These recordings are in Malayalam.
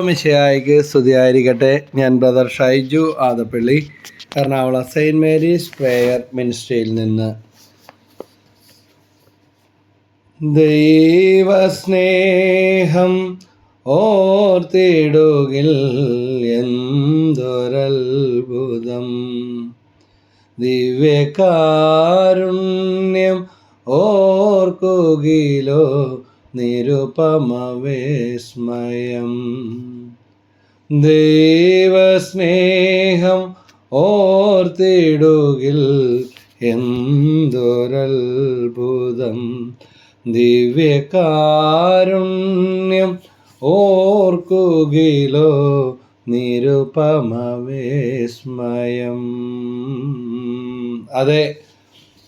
മിശിഹായിക്ക് സ്തുതിയായിരിക്കട്ടെ. ഞാൻ brother Shaiju Adappally, Ernakulam saint Mary's prayer മിനിസ്ട്രിയിൽ നിന്ന്. ദൈവസ്നേഹം ഓർത്തിടുകിൽ എന്തൊരത്ഭുതം, ദിവ്യകാരുണ്യം ഓർക്കുകിലോ നിരുപമവിസ്മയം. ദൈവസ്നേഹം ഓർത്തിടുകിൽ എന്തൊരത്ഭുതം, ദിവ്യകാരുണ്യം ഓർക്കുകിലോ നിരുപമവിസ്മയം. അതെ,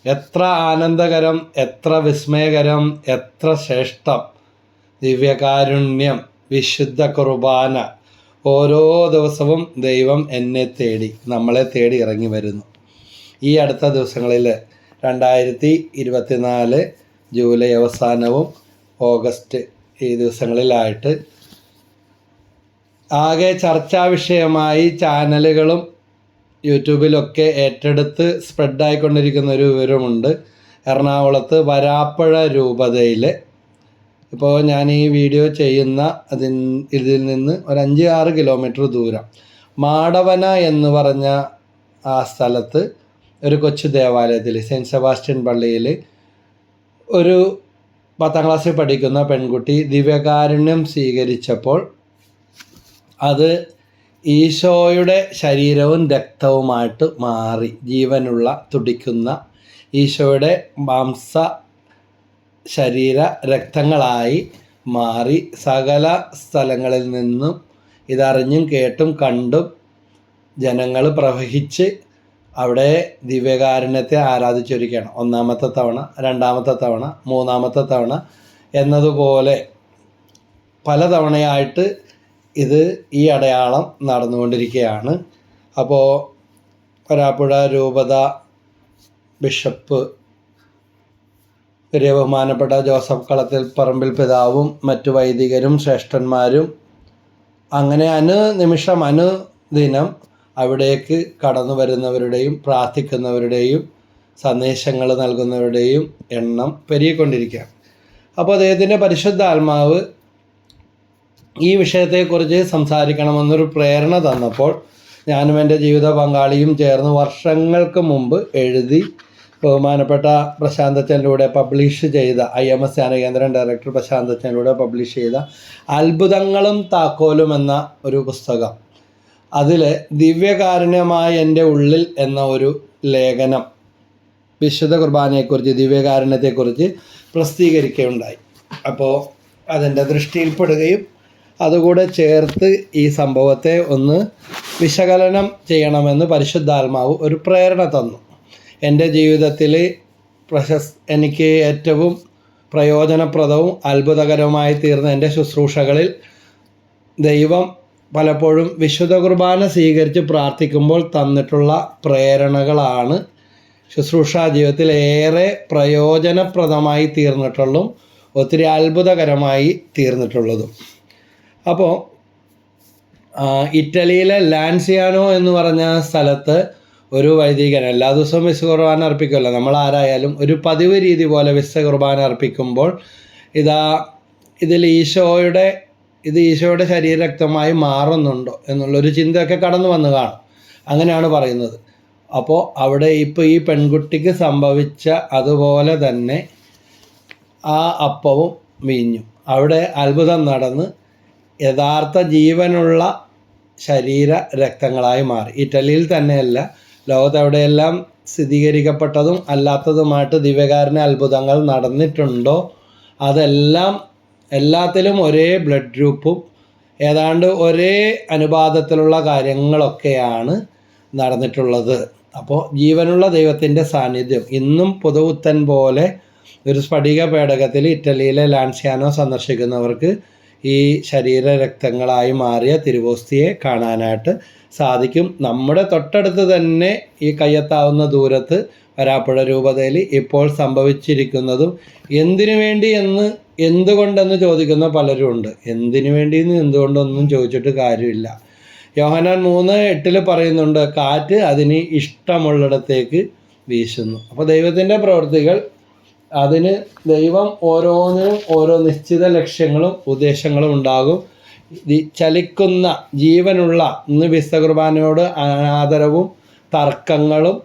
എത്ര ആനന്ദകരം, എത്ര വിസ്മയകരം, എത്ര ശ്രേഷ്ഠം! ദിവ്യകാരുണ്യം, വിശുദ്ധ കുർബാന. ഓരോ ദിവസവും ദൈവം എന്നെ തേടി, നമ്മളെ തേടി ഇറങ്ങി വരുന്നു. ഈ അടുത്ത ദിവസങ്ങളിൽ 2024 ജൂലൈ അവസാനവും ഓഗസ്റ്റ് ഈ ദിവസങ്ങളിലായിട്ട് ആകെ ചർച്ചാ വിഷയമായി ചാനലുകളും യൂട്യൂബിലൊക്കെ ഏറ്റെടുത്ത് സ്പ്രെഡായിക്കൊണ്ടിരിക്കുന്ന ഒരു വിവരമുണ്ട്. എറണാകുളത്ത് വരാപ്പുഴ രൂപതയിൽ, ഇപ്പോൾ ഞാൻ ഈ വീഡിയോ ചെയ്യുന്ന ഇതിൽ നിന്ന് ഒരു 5-6 കിലോമീറ്റർ ദൂരം മാടവന എന്ന് പറഞ്ഞ ആ സ്ഥലത്ത് ഒരു കൊച്ചു ദേവാലയത്തിൽ, സെൻറ്റ് സെബാസ്റ്റ്യൻ പള്ളിയിൽ ഒരു 10ാം ക്ലാസ്സിൽ പഠിക്കുന്ന പെൺകുട്ടി ദിവ്യകാരുണ്യം സ്വീകരിച്ചപ്പോൾ അത് ഈശോയുടെ ശരീരവും രക്തവുമായിട്ട് മാറി. ജീവനുള്ള, തുടിക്കുന്ന ഈശോയുടെ മാംസ ശരീര രക്തങ്ങളായി മാറി. സകല സ്ഥലങ്ങളിൽ നിന്നും ഇതറിഞ്ഞും കേട്ടും കണ്ടും ജനങ്ങൾ പ്രവഹിച്ച് അവിടെ ദിവ്യകാരുണ്യത്തെ ആരാധിച്ചൊരിക്കുകയാണ്. 1ാമത്തെ തവണ, 2ാമത്തെ തവണ, 3ാമത്തെ തവണ എന്നതുപോലെ പലതവണയായിട്ട് ഇത് ഈ അടയാളം നടന്നുകൊണ്ടിരിക്കുകയാണ്. അപ്പോൾ വരാപ്പുഴ രൂപത ബിഷപ്പ് ബഹുമാനപ്പെട്ട ജോസഫ് കളത്തിൽ പറമ്പിൽ പിതാവും മറ്റു വൈദികരും ശ്രേഷ്ഠന്മാരും അങ്ങനെ അനുദിനം അവിടേക്ക് കടന്നു വരുന്നവരുടെയും പ്രാർത്ഥിക്കുന്നവരുടെയും സന്ദേശങ്ങൾ നൽകുന്നവരുടെയും എണ്ണം പെരുകിക്കൊണ്ടിരിക്കുകയാണ്. അപ്പോൾ അദ്ദേഹത്തിൻ്റെ പരിശുദ്ധാത്മാവ് ഈ വിഷയത്തെക്കുറിച്ച് സംസാരിക്കണമെന്നൊരു പ്രേരണ തന്നപ്പോൾ ഞാനും എൻ്റെ ജീവിത പങ്കാളിയും ചേർന്ന് വർഷങ്ങൾക്ക് മുമ്പ് എഴുതി ബഹുമാനപ്പെട്ട പ്രശാന്തച്ചനിലൂടെ പബ്ലിഷ് ചെയ്ത IMS ധ്യാനകേന്ദ്രം ഡയറക്ടർ പ്രശാന്തച്ചനിലൂടെ പബ്ലിഷ് ചെയ്ത അത്ഭുതങ്ങളും താക്കോലും എന്ന ഒരു പുസ്തകം, അതിൽ ദിവ്യകാരുണ്യമായ എൻ്റെ ഉള്ളിൽ എന്ന ഒരു ലേഖനം വിശുദ്ധ കുർബാനയെക്കുറിച്ച്, ദിവ്യകാരുണ്യത്തെക്കുറിച്ച് പ്രസിദ്ധീകരിക്കുകയുണ്ടായി. അപ്പോൾ അതിൻ്റെ ദൃഷ്ടിയിൽപ്പെടുകയും അതുകൂടെ ചേർത്ത് ഈ സംഭവത്തെ ഒന്ന് വിശകലനം ചെയ്യണമെന്ന് പരിശുദ്ധാത്മാവ് ഒരു പ്രേരണ തന്നു. എൻ്റെ ജീവിതത്തിൽ എനിക്ക് ഏറ്റവും പ്രയോജനപ്രദവും അത്ഭുതകരവുമായി തീർന്ന എൻ്റെ ശുശ്രൂഷകളിൽ ദൈവം പലപ്പോഴും വിശുദ്ധ കുർബാന സ്വീകരിച്ച് പ്രാർത്ഥിക്കുമ്പോൾ തന്നിട്ടുള്ള പ്രേരണകളാണ് ശുശ്രൂഷാ ജീവിതത്തിൽ ഏറെ പ്രയോജനപ്രദമായി തീർന്നിട്ടുള്ളതും ഒത്തിരി അത്ഭുതകരമായി തീർന്നിട്ടുള്ളതും. അപ്പോൾ ഇറ്റലിയിലെ ലാൻസിയാനോ എന്ന് പറഞ്ഞ സ്ഥലത്ത് ഒരു വൈദികൻ എല്ലാ ദിവസവും വിശുദ്ധ കുർബാന അർപ്പിക്കുമല്ലോ, നമ്മൾ ആരായാലും ഒരു പതിവ് രീതി പോലെ വിശുദ്ധ കുർബാന അർപ്പിക്കുമ്പോൾ ഇതിൽ ഈശോയുടെ ശരീരരക്തമായി മാറുന്നുണ്ടോ എന്നുള്ളൊരു ചിന്തയൊക്കെ കടന്നു വന്ന് കാണും. അങ്ങനെയാണ് പറയുന്നത്. അപ്പോൾ അവിടെ ഇപ്പോൾ ഈ പെൺകുട്ടിക്ക് സംഭവിച്ച അതുപോലെ തന്നെ ആ അപ്പവും വീഞ്ഞും അവിടെ അത്ഭുതം നടന്ന് യഥാർത്ഥ ജീവനുള്ള ശരീര രക്തങ്ങളായി മാറി. ഇറ്റലിയിൽ തന്നെയല്ല, ലോകത്തെവിടെയെല്ലാം സ്ഥിരീകരിക്കപ്പെട്ടതും അല്ലാത്തതുമായിട്ട് ദിവ്യകാരുണ്യ അത്ഭുതങ്ങൾ നടന്നിട്ടുണ്ടോ എല്ലാത്തിലും ഒരേ ബ്ലഡ് ഗ്രൂപ്പും ഏതാണ്ട് ഒരേ അനുപാതത്തിലുള്ള കാര്യങ്ങളൊക്കെയാണ് നടന്നിട്ടുള്ളത്. അപ്പോൾ ജീവനുള്ള ദൈവത്തിൻ്റെ സാന്നിധ്യം ഇന്നും പുതുപുത്തൻ പോലെ ഒരു സ്ഫടിക പേടകത്തിൽ ഇറ്റലിയിലെ ലാൻസിയാനോ സന്ദർശിക്കുന്നവർക്ക് ഈ ശരീര രക്തങ്ങളായി മാറിയ തിരുവോസ്തിയെ കാണാനായിട്ട് സാധിക്കും. നമ്മുടെ തൊട്ടടുത്ത് തന്നെ ഈ കയ്യെത്താവുന്ന ദൂരത്ത് വരാപ്പുഴ രൂപതയിൽ ഇപ്പോൾ സംഭവിച്ചിരിക്കുന്നതും എന്തിനു വേണ്ടി എന്ന് എന്തുകൊണ്ടെന്ന് ചോദിക്കുന്ന പലരും ഉണ്ട്. എന്തിനു വേണ്ടിയെന്ന് എന്തുകൊണ്ടൊന്നും ചോദിച്ചിട്ട് കാര്യമില്ല. യോഹന്നാൻ 3:8 പറയുന്നുണ്ട്, കാറ്റ് അതിന് ഇഷ്ടമുള്ളിടത്തേക്ക് വീശുന്നു. അപ്പോൾ ദൈവത്തിൻ്റെ പ്രവൃത്തികൾ, അതിന് ദൈവം ഓരോന്നിനും ഓരോ നിശ്ചിത ലക്ഷ്യങ്ങളും ഉദ്ദേശങ്ങളും ഉണ്ടാകും. ചലിക്കുന്ന ജീവനുള്ള ഇന്ന് വിശുദ്ധ കുർബാനയോട് ആദരവും തർക്കങ്ങളും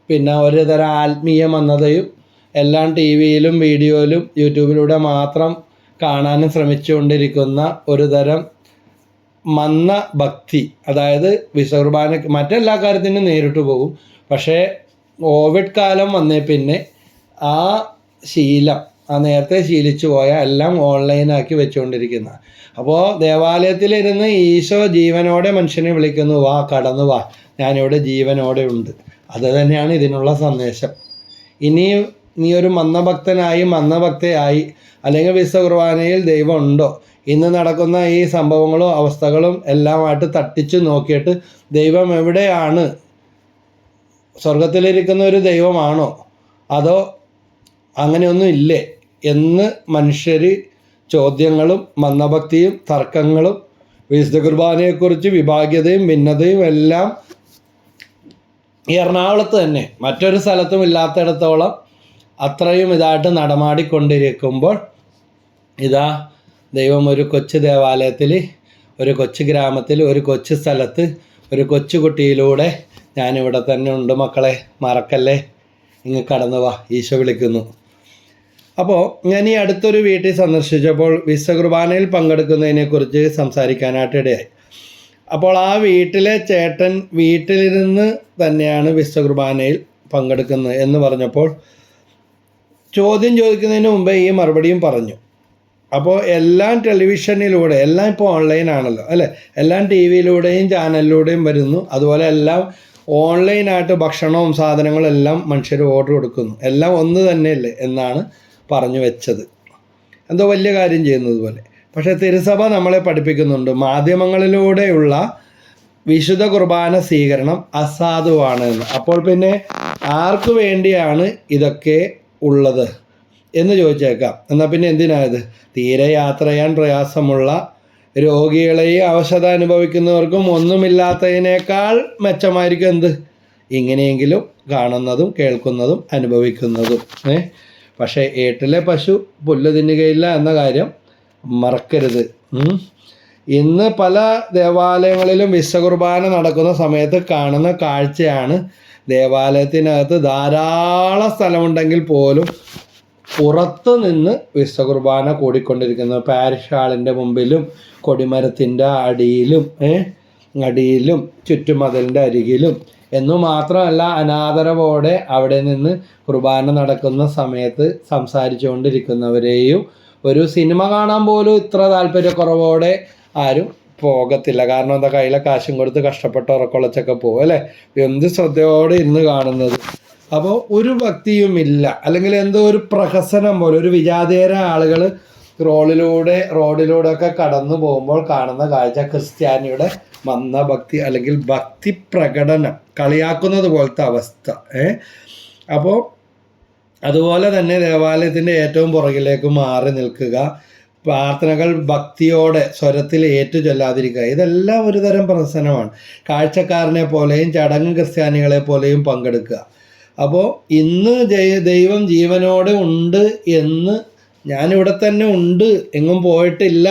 പിന്നെ ഒരു തരം ആത്മീയ മന്ദതയും എല്ലാം ടി വിയിലും വീഡിയോയിലും യൂട്യൂബിലൂടെ മാത്രം കാണാനും ശ്രമിച്ചുകൊണ്ടിരിക്കുന്ന ഒരു തരം മന്ന ഭക്തി. അതായത് വിശുദ്ധ കുർബാന മറ്റെല്ലാ കാര്യത്തിനും നേരിട്ട് പോകും. പക്ഷേ കോവിഡ് കാലം വന്നേ പിന്നെ ആ ശീലം, ആ നേരത്തെ ശീലിച്ചു പോയ എല്ലാം ഓൺലൈനാക്കി വെച്ചുകൊണ്ടിരിക്കുന്ന. അപ്പോൾ ദേവാലയത്തിലിരുന്ന് ഈശോ ജീവനോടെ മനുഷ്യനെ വിളിക്കുന്നു, വാ കടന്നു വാ, ഞാനിവിടെ ജീവനോടെ ഉണ്ട്. അത് തന്നെയാണ് ഇതിനുള്ള സന്ദേശം. ഇനി നീ ഒരു മന്ദഭക്തയായി അല്ലെങ്കിൽ വിശുദ്ധ കുർബാനയിൽ ദൈവം ഉണ്ടോ, ഇന്ന് നടക്കുന്ന ഈ സംഭവങ്ങളും അവസ്ഥകളും എല്ലാമായിട്ട് തട്ടിച്ചു നോക്കിയിട്ട് ദൈവം എവിടെയാണ്, സ്വർഗത്തിലിരിക്കുന്ന ഒരു ദൈവമാണോ അതോ അങ്ങനെയൊന്നും ഇല്ലേ എന്ന് മനുഷ്യർ ചോദ്യങ്ങളും മന്ദഭക്തിയും തർക്കങ്ങളും വിശുദ്ധ കുർബാനയെക്കുറിച്ച് വിഭാഗ്യതയും ഭിന്നതയും എല്ലാം ഈ എറണാകുളത്ത് തന്നെ മറ്റൊരു സ്ഥലത്തും ഇല്ലാത്തിടത്തോളം അത്രയും ഇതായിട്ട് നടമാടിക്കൊണ്ടിരിക്കുമ്പോൾ ഇതാ ദൈവം ഒരു കൊച്ചു ദേവാലയത്തിൽ, ഒരു കൊച്ചു ഗ്രാമത്തിൽ, ഒരു കൊച്ചു സ്ഥലത്ത്, ഒരു കൊച്ചു കുട്ടിയിലൂടെ ഞാനിവിടെ തന്നെ ഉണ്ട് മക്കളെ, മറക്കല്ലേ, ഇങ്ങ് കടന്നു വാ, ഈശോ വിളിക്കുന്നു. അപ്പോൾ ഞാൻ ഈ അടുത്തൊരു വീട്ടിൽ സന്ദർശിച്ചപ്പോൾ വിശുദ്ധ കുർബാനയിൽ പങ്കെടുക്കുന്നതിനെക്കുറിച്ച് സംസാരിക്കാനായിട്ട് ഇടയായി. അപ്പോൾ ആ വീട്ടിലെ ചേട്ടൻ വീട്ടിലിരുന്ന് തന്നെയാണ് വിശുദ്ധ കുർബാനയിൽ പങ്കെടുക്കുന്നത് എന്ന് പറഞ്ഞപ്പോൾ ചോദ്യം ചോദിക്കുന്നതിന് മുമ്പേ ഈ മറുപടിയും പറഞ്ഞു. അപ്പോൾ എല്ലാം ടെലിവിഷനിലൂടെ, എല്ലാം ഇപ്പോൾ ഓൺലൈൻ ആണല്ലോ അല്ലേ, എല്ലാം ടി വിയിലൂടെയും ചാനലിലൂടെയും വരുന്നു. അതുപോലെ എല്ലാം ഓൺലൈനായിട്ട് ഭക്ഷണവും സാധനങ്ങളും എല്ലാം മനുഷ്യർ ഓർഡർ കൊടുക്കുന്നു. എല്ലാം ഒന്ന് തന്നെയല്ലേ എന്നാണ് പറഞ്ഞു വെച്ചത്, എന്തോ വലിയ കാര്യം ചെയ്യുന്നത് പോലെ. പക്ഷേ തിരുസഭ നമ്മളെ പഠിപ്പിക്കുന്നുണ്ട്, മാധ്യമങ്ങളിലൂടെയുള്ള വിശുദ്ധ കുർബാന സ്വീകരണം അസാധുവാണ് എന്ന്. അപ്പോൾ പിന്നെ ആർക്കു വേണ്ടിയാണ് ഇതൊക്കെ ഉള്ളത് എന്ന് ചോദിച്ചേക്കാം. എന്നാൽ പിന്നെ എന്തിനായത്? തീരെ യാത്ര ചെയ്യാൻ പ്രയാസമുള്ള രോഗികളെയും അവശത അനുഭവിക്കുന്നവർക്കും ഒന്നുമില്ലാത്തതിനേക്കാൾ മെച്ചമായിരിക്കും എന്ത്, ഇങ്ങനെയെങ്കിലും കാണുന്നതും കേൾക്കുന്നതും അനുഭവിക്കുന്നതും. പക്ഷേ ഏട്ടിലെ പശു പുല്ല് തിന്നുകയില്ല എന്ന കാര്യം മറക്കരുത്. ഇന്ന് പല ദേവാലയങ്ങളിലും വിശുദ്ധ കുർബാന നടക്കുന്ന സമയത്ത് കാണുന്ന കാഴ്ചയാണ്, ദേവാലയത്തിനകത്ത് ധാരാളം സ്ഥലമുണ്ടെങ്കിൽ പോലും പുറത്തു നിന്ന് വിശുദ്ധ കുർബാന കൂടിക്കൊണ്ടിരിക്കുന്നത്. പാരിഷ് ഹാളിൻ്റെ മുമ്പിലും കൊടിമരത്തിൻ്റെ അടിയിലും ചുറ്റുമതിലിൻ്റെ അരികിലും എന്നു മാത്രമല്ല, അനാദരവോടെ അവിടെ നിന്ന് കുർബാന നടക്കുന്ന സമയത്ത് സംസാരിച്ചുകൊണ്ടിരിക്കുന്നവരെയും, ഒരു സിനിമ കാണാൻ പോലും ഇത്ര താല്പര്യക്കുറവോടെ ആരും പോകത്തില്ല. കാരണം എന്താ, കയ്യിലെ കാശും കൊടുത്ത് കഷ്ടപ്പെട്ട് ഉറക്കൊളച്ചൊക്കെ പോകും അല്ലേ, എന്ത് ശ്രദ്ധയോടെ ഇരുന്ന് കാണുന്നത്. അപ്പോൾ ഒരു ഭക്തിയുമില്ല, അല്ലെങ്കിൽ എന്തോ ഒരു പ്രഹസനം പോലെ, ഒരു വിജാതീയര ആളുകൾ റോഡിലൂടെ ഒക്കെ കടന്നു പോകുമ്പോൾ കാണുന്ന കാഴ്ച ക്രിസ്ത്യാനിയുടെ മന്ദഭക്തി അല്ലെങ്കിൽ ഭക്തി പ്രകടനം കളിയാക്കുന്നത് പോലത്തെ അവസ്ഥ. അപ്പോൾ അതുപോലെ തന്നെ ദേവാലയത്തിൻ്റെ ഏറ്റവും പുറകിലേക്ക് മാറി നിൽക്കുക, പ്രാർത്ഥനകൾ ഭക്തിയോടെ സ്വരത്തിൽ ഏറ്റു ചൊല്ലാതിരിക്കുക, ഇതെല്ലാം ഒരു തരം പ്രഹസനമാണ്. കാഴ്ചക്കാരനെ പോലെയും ചടങ്ങ് ക്രിസ്ത്യാനികളെ പോലെയും പങ്കെടുക്കുക. അപ്പോൾ ഇന്ന് ദൈവം ജീവനോടെ ഉണ്ട് എന്ന്, ഞാനിവിടെ തന്നെ ഉണ്ട്, എങ്ങും പോയിട്ടില്ല,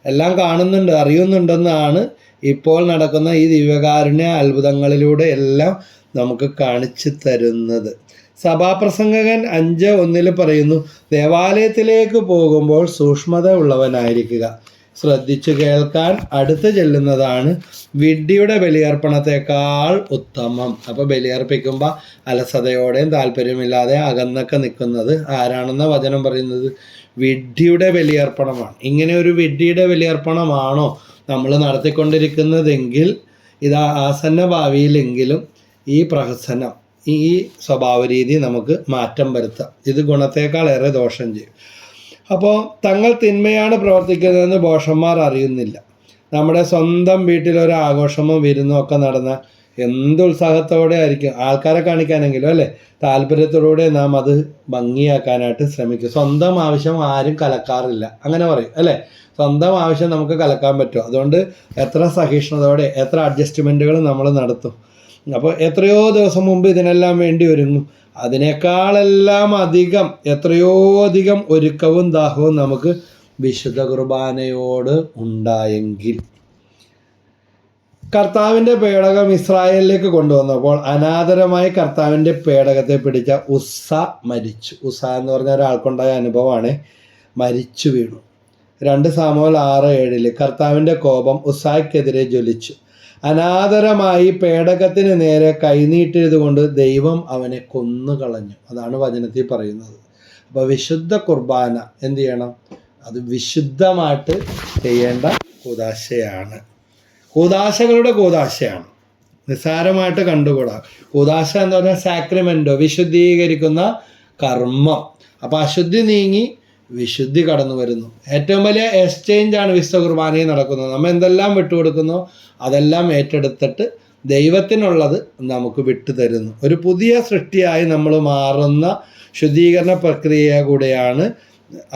എല്ലാം കാണുന്നുണ്ട്, അറിയുന്നുണ്ടെന്നാണ് ഇപ്പോൾ നടക്കുന്ന ഈ ദിവ്യകാരുണ്യ അത്ഭുതങ്ങളിലൂടെ എല്ലാം നമുക്ക് കാണിച്ചു തരുന്നത്. സഭാപ്രസംഗകൻ 5:1 പറയുന്നു, ദേവാലയത്തിലേക്ക് പോകുമ്പോൾ സൂക്ഷ്മത ഉള്ളവനായിരിക്കുക, ശ്രദ്ധിച്ചു കേൾക്കാൻ അടുത്ത് ചെല്ലുന്നതാണ് വിഡ്ഢിയുടെ ബലിയർപ്പണത്തെക്കാൾ ഉത്തമം. അപ്പോൾ ബലിയർപ്പിക്കുമ്പോൾ അലസതയോടെയും താല്പര്യമില്ലാതെ അകന്നൊക്കെ നിൽക്കുന്നത് ആരാണെന്ന വചനം പറയുന്നത്? വിഡ്ഢിയുടെ ബലിയർപ്പണമാണ്. ഇങ്ങനെ ഒരു വിഡ്ഢിയുടെ ബലിയർപ്പണമാണോ നമ്മൾ നടത്തിക്കൊണ്ടിരിക്കുന്നതെങ്കിൽ ഇതാ ആസന്ന ഭാവിയിലെങ്കിലും ഈ പ്രഹസനം, ഈ സ്വഭാവ രീതി നമുക്ക് മാറ്റം വരുത്താം. ഇത് ഗുണത്തേക്കാളേറെ ദോഷം ചെയ്യും. അപ്പോൾ തങ്ങൾ തിന്മയാണ് പ്രവർത്തിക്കുന്നതെന്ന് ഭോഷന്മാർ അറിയുന്നില്ല. നമ്മുടെ സ്വന്തം വീട്ടിലൊരു ആഘോഷമോ വിരുന്നോ ഒക്കെ നടന്നാൽ എന്തുത്സാഹത്തോടെ ആയിരിക്കും, ആൾക്കാരെ കാണിക്കാനെങ്കിലും അല്ലേ, താല്പര്യത്തോടെ നാം അത് ഭംഗിയാക്കാനായിട്ട് ശ്രമിക്കും. സ്വന്തം ആവശ്യം ആരും കലക്കാറില്ല, അങ്ങനെ പറയും അല്ലേ. സ്വന്തം ആവശ്യം നമുക്ക് കലക്കാൻ പറ്റും. അതുകൊണ്ട് എത്ര സഹിഷ്ണുതയോടെ എത്ര അഡ്ജസ്റ്റ്മെൻറ്റുകൾ നമ്മൾ നടത്തും. അപ്പോൾ എത്രയോ ദിവസം മുമ്പ് ഇതിനെല്ലാം വേണ്ടി ഒരുങ്ങും. അതിനേക്കാളെല്ലാം അധികം എത്രയോ അധികം ഒരുക്കവും ദാഹവും നമുക്ക് വിശുദ്ധ കുർബാനയോട് ഉണ്ടായെങ്കിൽ. കർത്താവിൻ്റെ പേടകം ഇസ്രായേലിലേക്ക് കൊണ്ടുവന്നപ്പോൾ അനാദരമായി കർത്താവിൻ്റെ പേടകത്തെ പിടിച്ച ഉസ്സ മരിച്ചു. ഉസ്സ എന്ന് പറഞ്ഞ ഒരാൾക്കുണ്ടായ അനുഭവമാണ്, മരിച്ചു വീണു. 2 സാമുവേൽ 6:7 കർത്താവിൻ്റെ കോപം ഉസ്സായ്ക്കെതിരെ ജ്വലിച്ചു. അനാദരമായി പേടകത്തിന് നേരെ കൈനീട്ടിയത് കൊണ്ട് ദൈവം അവനെ കൊന്നുകളഞ്ഞു. അതാണ് വചനത്തിൽ പറയുന്നത്. അപ്പോൾ വിശുദ്ധ കുർബാന എന്ത് ചെയ്യണം? അത് വിശുദ്ധമായിട്ട് ചെയ്യേണ്ട കൂദാശയാണ്. കൂദാശകളുടെ കൂദാശയാണ്, നിസ്സാരമായിട്ട് കണ്ടുകൂടാ. കൂദാശ എന്ന് പറഞ്ഞാൽ സാക്രമെൻറ്റോ, വിശുദ്ധീകരിക്കുന്ന കർമ്മം. അപ്പോൾ അശുദ്ധി നീങ്ങി വിശുദ്ധി കടന്നു വരുന്നു. ഏറ്റവും വലിയ എക്സ്ചേഞ്ചാണ് വിശുദ്ധ കുർബാനയിൽ നടക്കുന്നത്. നമ്മൾ എന്തെല്ലാം വിട്ടുകൊടുക്കുന്നോ അതെല്ലാം ഏറ്റെടുത്തിട്ട് ദൈവത്തിനുള്ളത് നമുക്ക് വിട്ടുതരുന്നു. ഒരു പുതിയ സൃഷ്ടിയായി നമ്മൾ മാറുന്ന ശുദ്ധീകരണ പ്രക്രിയ കൂടെയാണ്.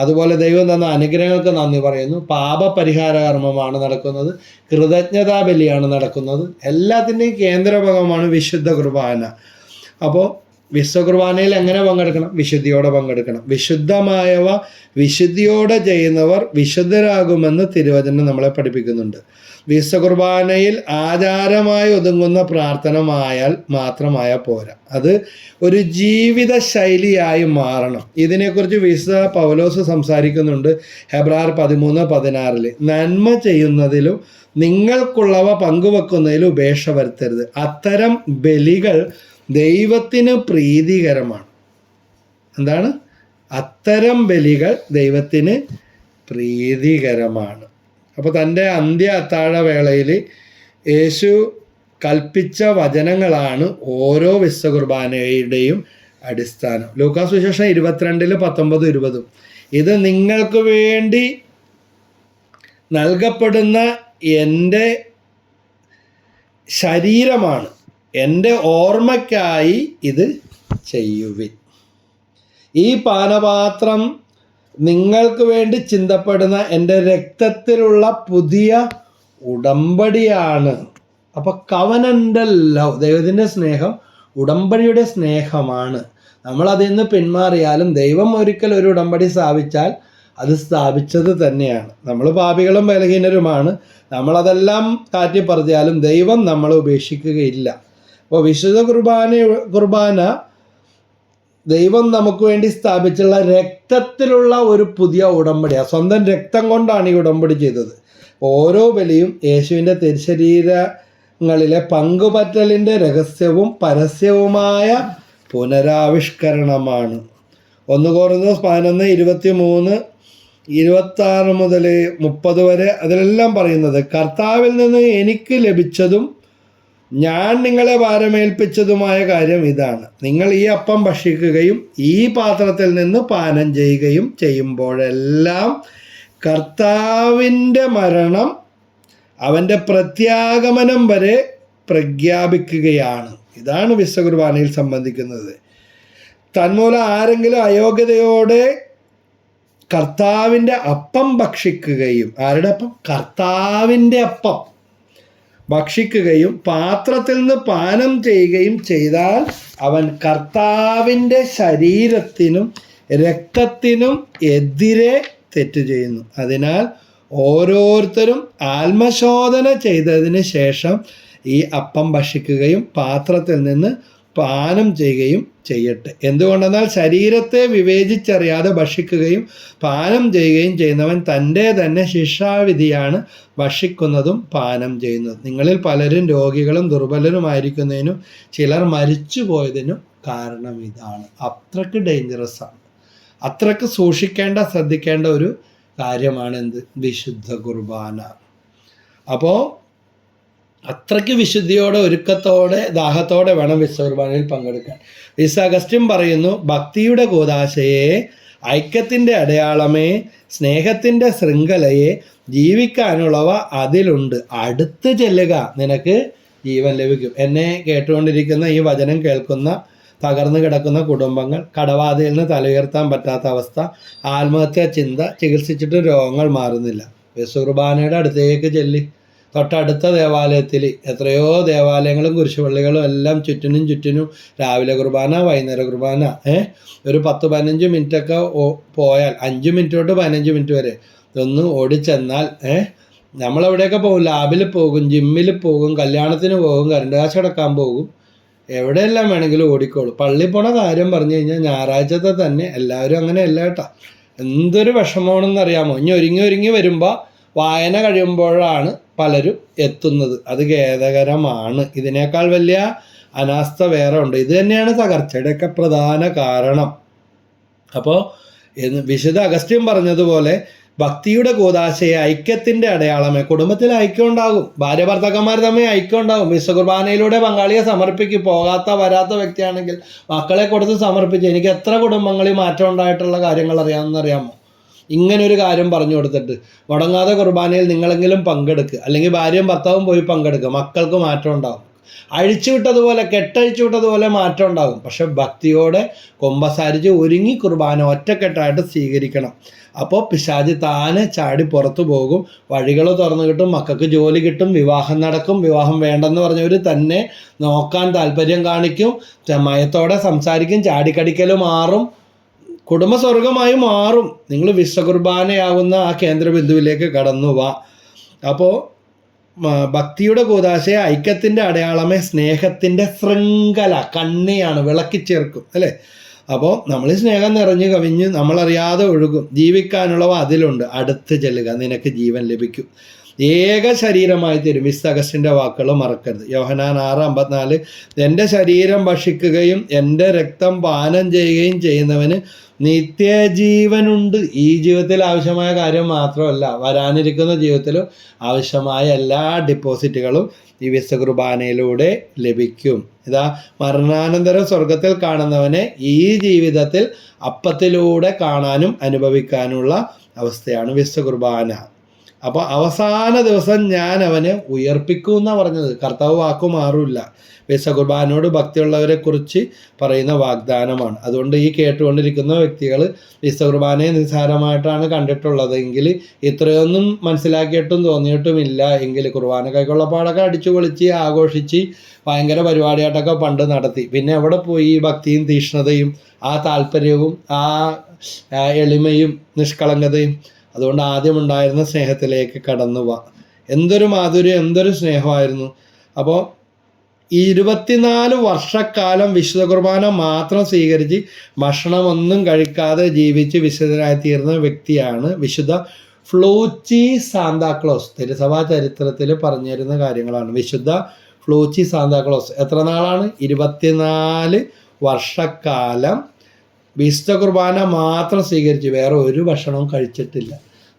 അതുപോലെ ദൈവം തന്ന അനുഗ്രഹങ്ങൾക്ക് നന്ദി പറയുന്നു. പാപപരിഹാര കർമ്മമാണ് നടക്കുന്നത്, കൃതജ്ഞതാ ബലിയാണ് നടക്കുന്നത്. എല്ലാത്തിൻ്റെയും കേന്ദ്രഭാഗമാണ് വിശുദ്ധ കുർബാന. അപ്പോൾ വിശുദ്ധ കുർബാനയിൽ എങ്ങനെ പങ്കെടുക്കണം? വിശുദ്ധിയോടെ പങ്കെടുക്കണം. വിശുദ്ധമായവ വിശുദ്ധിയോടെ ചെയ്യുന്നവർ വിശുദ്ധരാകുമെന്ന് തിരുവചനം നമ്മളെ പഠിപ്പിക്കുന്നുണ്ട്. വിശുദ്ധ കുർബാനയിൽ ആചാരമായി ഒതുങ്ങുന്ന പ്രാർത്ഥനമായാൽ മാത്രമായാൽ പോരാ, അത് ഒരു ജീവിത ശൈലിയായി മാറണം. ഇതിനെക്കുറിച്ച് വിശുദ്ധ പൗലോസ് സംസാരിക്കുന്നുണ്ട് ഹെബ്രായർ 13:16. നന്മ ചെയ്യുന്നതിലും നിങ്ങൾക്കുള്ളവ പങ്കുവെക്കുന്നതിലും ഉപേക്ഷ വരുത്തരുത്. അത്തരം ബലികൾ ദൈവത്തിന് പ്രീതികരമാണ്. എന്താണ്? അത്തരം ബലികൾ ദൈവത്തിന് പ്രീതികരമാണ്. അപ്പോൾ തൻ്റെ അന്ത്യ അത്താഴ വേളയിൽ യേശു കൽപ്പിച്ച വചനങ്ങളാണ് ഓരോ വിശുദ്ധ കുർബാനയുടെയും അടിസ്ഥാനം. ലൂക്കാസ് സുവിശേഷം 22:19-20 ഇത് നിങ്ങൾക്ക് വേണ്ടി നൽകപ്പെടുന്ന എൻ്റെ ശരീരമാണ്, എൻ്റെ ഓർമ്മയ്ക്കായി ഇത് ചെയ്യുവിൻ. ഈ പാനപാത്രം നിങ്ങൾക്ക് വേണ്ടി ചിന്തപ്പെടുന്ന എൻ്റെ രക്തത്തിലുള്ള പുതിയ ഉടമ്പടിയാണ്. അപ്പോൾ കവനൻ്റൽ ലവ്, ദൈവത്തിൻ്റെ സ്നേഹം ഉടമ്പടിയുടെ സ്നേഹമാണ്. നമ്മളതിൽ നിന്ന് പിന്മാറിയാലും ദൈവം ഒരിക്കൽ ഒരു ഉടമ്പടി സ്ഥാപിച്ചാൽ അത് സ്ഥാപിച്ചത് തന്നെയാണ്. നമ്മൾ പാപികളും ബലഹീനരുമാണ്. നമ്മളതെല്ലാം കാറ്റിപ്പറത്തിയാലും ദൈവം നമ്മളെ ഉപേക്ഷിക്കുകയില്ല. അപ്പോൾ വിശുദ്ധ കുർബാന ദൈവം നമുക്ക് വേണ്ടി സ്ഥാപിച്ചുള്ള രക്തത്തിലുള്ള ഒരു പുതിയ ഉടമ്പടിയാണ്. സ്വന്തം രക്തം കൊണ്ടാണ് ഈ ഉടമ്പടി ചെയ്തത്. ഓരോ ബലിയും യേശുവിൻ്റെ തിരുശരീരങ്ങളിലെ പങ്കുപറ്റലിൻ്റെ രഹസ്യവും പരസ്യവുമായ പുനരാവിഷ്കരണമാണ്. 1 കൊരിന്ത്യർ 11:23, 26 മുതൽ 30 വരെ അതിലെല്ലാം പറയുന്നത്, കർത്താവിൽ നിന്ന് എനിക്ക് ലഭിച്ചതും ഞാൻ നിങ്ങളെ ഭാരമേൽപ്പിച്ചതുമായ കാര്യം ഇതാണ്, നിങ്ങൾ ഈ അപ്പം ഭക്ഷിക്കുകയും ഈ പാത്രത്തിൽ നിന്ന് പാനം ചെയ്യുകയും ചെയ്യുമ്പോഴെല്ലാം കർത്താവിൻ്റെ മരണം അവൻ്റെ പ്രത്യാഗമനം വരെ പ്രഖ്യാപിക്കുകയാണ്. ഇതാണ് വിശുദ്ധ കുർബാനയിൽ സംബന്ധിക്കുന്നത്. തന്മൂലം ആരെങ്കിലും അയോഗ്യതയോടെ കർത്താവിൻ്റെ അപ്പം ഭക്ഷിക്കുകയും, ആരുടെ അപ്പം? കർത്താവിൻ്റെ അപ്പം ഭക്ഷിക്കുകയും പാത്രത്തിൽ നിന്ന് പാനം ചെയ്യുകയും ചെയ്താൽ അവൻ കർത്താവിൻ്റെ ശരീരത്തിനും രക്തത്തിനും എതിരെ തെറ്റ് ചെയ്യുന്നു. അതിനാൽ ഓരോരുത്തരും ആത്മശോധന ചെയ്തതിന് ശേഷം ഈ അപ്പം ഭക്ഷിക്കുകയും പാത്രത്തിൽ നിന്ന് പാനം ചെയ്യുകയും ചെയ്യട്ടെ. എന്തുകൊണ്ടെന്നാൽ ശരീരത്തെ വിവേചിച്ചറിയാതെ ഭക്ഷിക്കുകയും പാനം ചെയ്യുകയും ചെയ്യുന്നവൻ തൻ്റെ തന്നെ ശിക്ഷാവിധിയാണ് ഭക്ഷിക്കുന്നതും പാനം ചെയ്യുന്നതും. നിങ്ങളിൽ പലരും രോഗികളും ദുർബലരുമായിരിക്കുന്നതിനും ചിലർ മരിച്ചു പോയതിനും കാരണം ഇതാണ്. അത്രയ്ക്ക് ഡേഞ്ചറസ് ആണ്, അത്രയ്ക്ക് ശ്രദ്ധിക്കേണ്ട ഒരു കാര്യമാണ് എന്ത്? വിശുദ്ധ കുർബാന. അപ്പോൾ അത്രയ്ക്ക് വിശുദ്ധിയോടെ, ഒരുക്കത്തോടെ, ദാഹത്തോടെ വേണം വിശുദ്ധ കുർബാനയിൽ പങ്കെടുക്കാൻ. വിശുദ്ധ അഗസ്റ്റിൻ പറയുന്നു, ഭക്തിയുടെ കൂദാശയെ, ഐക്യത്തിൻ്റെ അടയാളമേ, സ്നേഹത്തിൻ്റെ ശൃംഖലയെ, ജീവിക്കാനുള്ളവ അതിലുണ്ട്, അടുത്ത് ചെല്ലുക, നിനക്ക് ജീവൻ ലഭിക്കും. എന്നെ കേട്ടുകൊണ്ടിരിക്കുന്ന ഈ വചനം കേൾക്കുന്ന തകർന്നു കിടക്കുന്ന കുടുംബങ്ങൾ, കടബാധയിൽ നിന്ന് തലയുയർത്താൻ പറ്റാത്ത അവസ്ഥ, ആത്മഹത്യാ ചിന്ത, ചികിത്സിച്ചിട്ട് രോഗങ്ങൾ മാറുന്നില്ല, വിശുദ്ധ കുർബാനയുടെ അടുത്തേക്ക് ചെല്ലി. തൊട്ടടുത്ത ദേവാലയത്തിൽ എത്രയോ ദേവാലയങ്ങളും കുരിശുപള്ളികളും എല്ലാം ചുറ്റിനും രാവിലെ കുർബാന, വൈകുന്നേര കുർബാന, ഒരു 10-15 മിനിറ്റൊക്കെ പോയാൽ, 5 മിനിറ്റ് തൊട്ട് 15 മിനിറ്റ് വരെ ഒന്ന് ഓടിച്ചെന്നാൽ നമ്മളെവിടെയൊക്കെ പോകും, ലാബിൽ പോകും, ജിമ്മിൽ പോകും, കല്യാണത്തിന് പോകും, കറണ്ട് കാശ് അടക്കാൻ പോകും, എവിടെയെല്ലാം വേണമെങ്കിലും ഓടിക്കോളൂ. പള്ളിയിൽ പോണ കാര്യം പറഞ്ഞു കഴിഞ്ഞാൽ ഞായറാഴ്ചത്തെ തന്നെ എല്ലാവരും അങ്ങനെ അല്ല കേട്ടോ. എന്തൊരു വിഷമമാണെന്നറിയാമോ? ഇനി ഒരുങ്ങി വരുമ്പോൾ വായന കഴിയുമ്പോഴാണ് പലരും എത്തുന്നത്. അത് ഖേദകരമാണ്. ഇതിനേക്കാൾ വലിയ അനാസ്ഥ വേറെ ഉണ്ട്. ഇത് തന്നെയാണ് തകർച്ചയുടെയൊക്കെ പ്രധാന കാരണം. അപ്പോൾ വിശുദ്ധ അഗസ്ത്യൻ പറഞ്ഞതുപോലെ ഭക്തിയുടെ കൂദാശയെ ഐക്യത്തിൻ്റെ അടയാളമേ. കുടുംബത്തിൽ ഐക്യം ഉണ്ടാകും, ഭാര്യ ഭർത്താക്കന്മാർ തമ്മിൽ ഐക്യം ഉണ്ടാകും. വിശുദ്ധ കുർബാനയിലൂടെ പങ്കാളിയെ സമർപ്പിക്കും. വരാത്ത വ്യക്തിയാണെങ്കിൽ മക്കളെ കൊടുത്ത് സമർപ്പിച്ച്. എനിക്ക് എത്ര കുടുംബങ്ങളിൽ മാറ്റം ഉണ്ടായിട്ടുള്ള കാര്യങ്ങൾ അറിയാമോ? ഇങ്ങനൊരു കാര്യം പറഞ്ഞു കൊടുത്തിട്ട് മുടങ്ങാതെ കുർബാനയിൽ നിങ്ങളെങ്കിലും പങ്കെടുക്കുക, അല്ലെങ്കിൽ ഭാര്യയും ഭർത്താവും പോയി പങ്കെടുക്കുക, മക്കൾക്ക് മാറ്റം ഉണ്ടാകും. കെട്ടഴിച്ചു വിട്ടതുപോലെ മാറ്റം ഉണ്ടാകും. പക്ഷെ ഭക്തിയോടെ കൊമ്പസാരിച്ച് ഒരുങ്ങി കുർബാന ഒറ്റക്കെട്ടായിട്ട് സ്വീകരിക്കണം. അപ്പോൾ പിശാചി താനെ ചാടി പുറത്തു പോകും, വഴികൾ തുറന്നു കിട്ടും, മക്കൾക്ക് ജോലി കിട്ടും, വിവാഹം നടക്കും. വിവാഹം വേണ്ടെന്ന് പറഞ്ഞവർ തന്നെ നോക്കാൻ താല്പര്യം കാണിക്കും, മയത്തോടെ സംസാരിക്കും, ചാടിക്കടിക്കൽ മാറും, കുടുംബസ്വർഗമായി മാറും. നിങ്ങൾ വിശ്വ കുർബാനയാകുന്ന ആ കേന്ദ്രബിന്ദുവിലേക്ക് കടന്നു വാ. അപ്പോൾ ഭക്തിയുടെ കൂദാശയെ ഐക്യത്തിൻ്റെ അടയാളമേ, സ്നേഹത്തിൻ്റെ ശൃംഖല, കണ്ണിയാണ്, വിളക്കി ചേർക്കും അല്ലേ. അപ്പോൾ നമ്മൾ സ്നേഹം നിറഞ്ഞു കവിഞ്ഞ് നമ്മളറിയാതെ ഒഴുകും. ജീവിക്കാനുള്ളവ അതിലുണ്ട്, അടുത്ത് ചെല്ലുക, നിനക്ക് ജീവൻ ലഭിക്കും. ഏക ശരീരമായി തീരും. വിശുദ്ധ അഗസ്റ്റിൻ്റെ വാക്കുകൾ മറക്കരുത്. യോഹന്നാൻ 6:54, എൻ്റെ ശരീരം ഭക്ഷിക്കുകയും എൻ്റെ രക്തം പാനം ചെയ്യുകയും ചെയ്യുന്നവന് നിത്യജീവനുണ്ട്. ഈ ജീവിതത്തിൽ ആവശ്യമായ കാര്യം മാത്രമല്ല, വരാനിരിക്കുന്ന ജീവിതത്തിലും ആവശ്യമായ എല്ലാ ഡിപ്പോസിറ്റുകളും ഈ വിശുദ്ധ കുർബാനയിലൂടെ ലഭിക്കും. ഇതാ മരണാനന്തരം സ്വർഗത്തിൽ കാണുന്നവനെ ഈ ജീവിതത്തിൽ അപ്പത്തിലൂടെ കാണാനും അനുഭവിക്കാനുള്ള അവസ്ഥയാണ് വിശുദ്ധ കുർബാന. അപ്പോൾ അവസാന ദിവസം ഞാൻ അവനെ ഉയർപ്പിക്കുമെന്നാണ് പറഞ്ഞത്. കർത്താവ് വാക്കു മാറില്ല. വിശുദ്ധ കുർബാനയോട് ഭക്തിയുള്ളവരെ കുറിച്ച് പറയുന്ന വാഗ്ദാനമാണ്. അതുകൊണ്ട് ഈ കേട്ടുകൊണ്ടിരിക്കുന്ന വ്യക്തികൾ വിശുദ്ധ കുർബാനയെ നിസ്സാരമായിട്ടാണ് കണ്ടിട്ടുള്ളതെങ്കിൽ, ഇത്രയൊന്നും മനസ്സിലാക്കിയിട്ടും തോന്നിയിട്ടുമില്ല എങ്കിൽ, കുർബാന കൈക്കൊള്ളപ്പാടൊക്കെ അടിച്ചു പൊളിച്ച് ആഘോഷിച്ച് ഭയങ്കര പരിപാടിയായിട്ടൊക്കെ പണ്ട് നടത്തി. പിന്നെ എവിടെ പോയി ഈ ഭക്തിയും തീഷ്ണതയും ആ താല്പര്യവും ആ എളിമയും നിഷ്കളങ്കതയും? അതുകൊണ്ട് ആദ്യം ഉണ്ടായിരുന്ന സ്നേഹത്തിലേക്ക് കടന്നു പോവാം. എന്തൊരു മാധുര്യം, എന്തൊരു സ്നേഹമായിരുന്നു. അപ്പോൾ ഈ 24 വർഷക്കാലം വിശുദ്ധ കുർബാന മാത്രം സ്വീകരിച്ച് ഭക്ഷണമൊന്നും കഴിക്കാതെ ജീവിച്ച് വിശുദ്ധനായി തീർന്ന വ്യക്തിയാണ് വിശുദ്ധ ഫ്ലൂച്ചി സാന്താക്ലോസ്. തിരുസഭാ ചരിത്രത്തിൽ പറഞ്ഞിരുന്ന കാര്യങ്ങളാണ്. വിശുദ്ധ ഫ്ലൂച്ചി സാന്താക്ലോസ് എത്ര നാളാണ്? 24 വർഷക്കാലം വിശുദ്ധ കുർബാന മാത്രം സ്വീകരിച്ച് വേറെ ഒരു ഭക്ഷണവും കഴിച്ചിട്ടില്ല.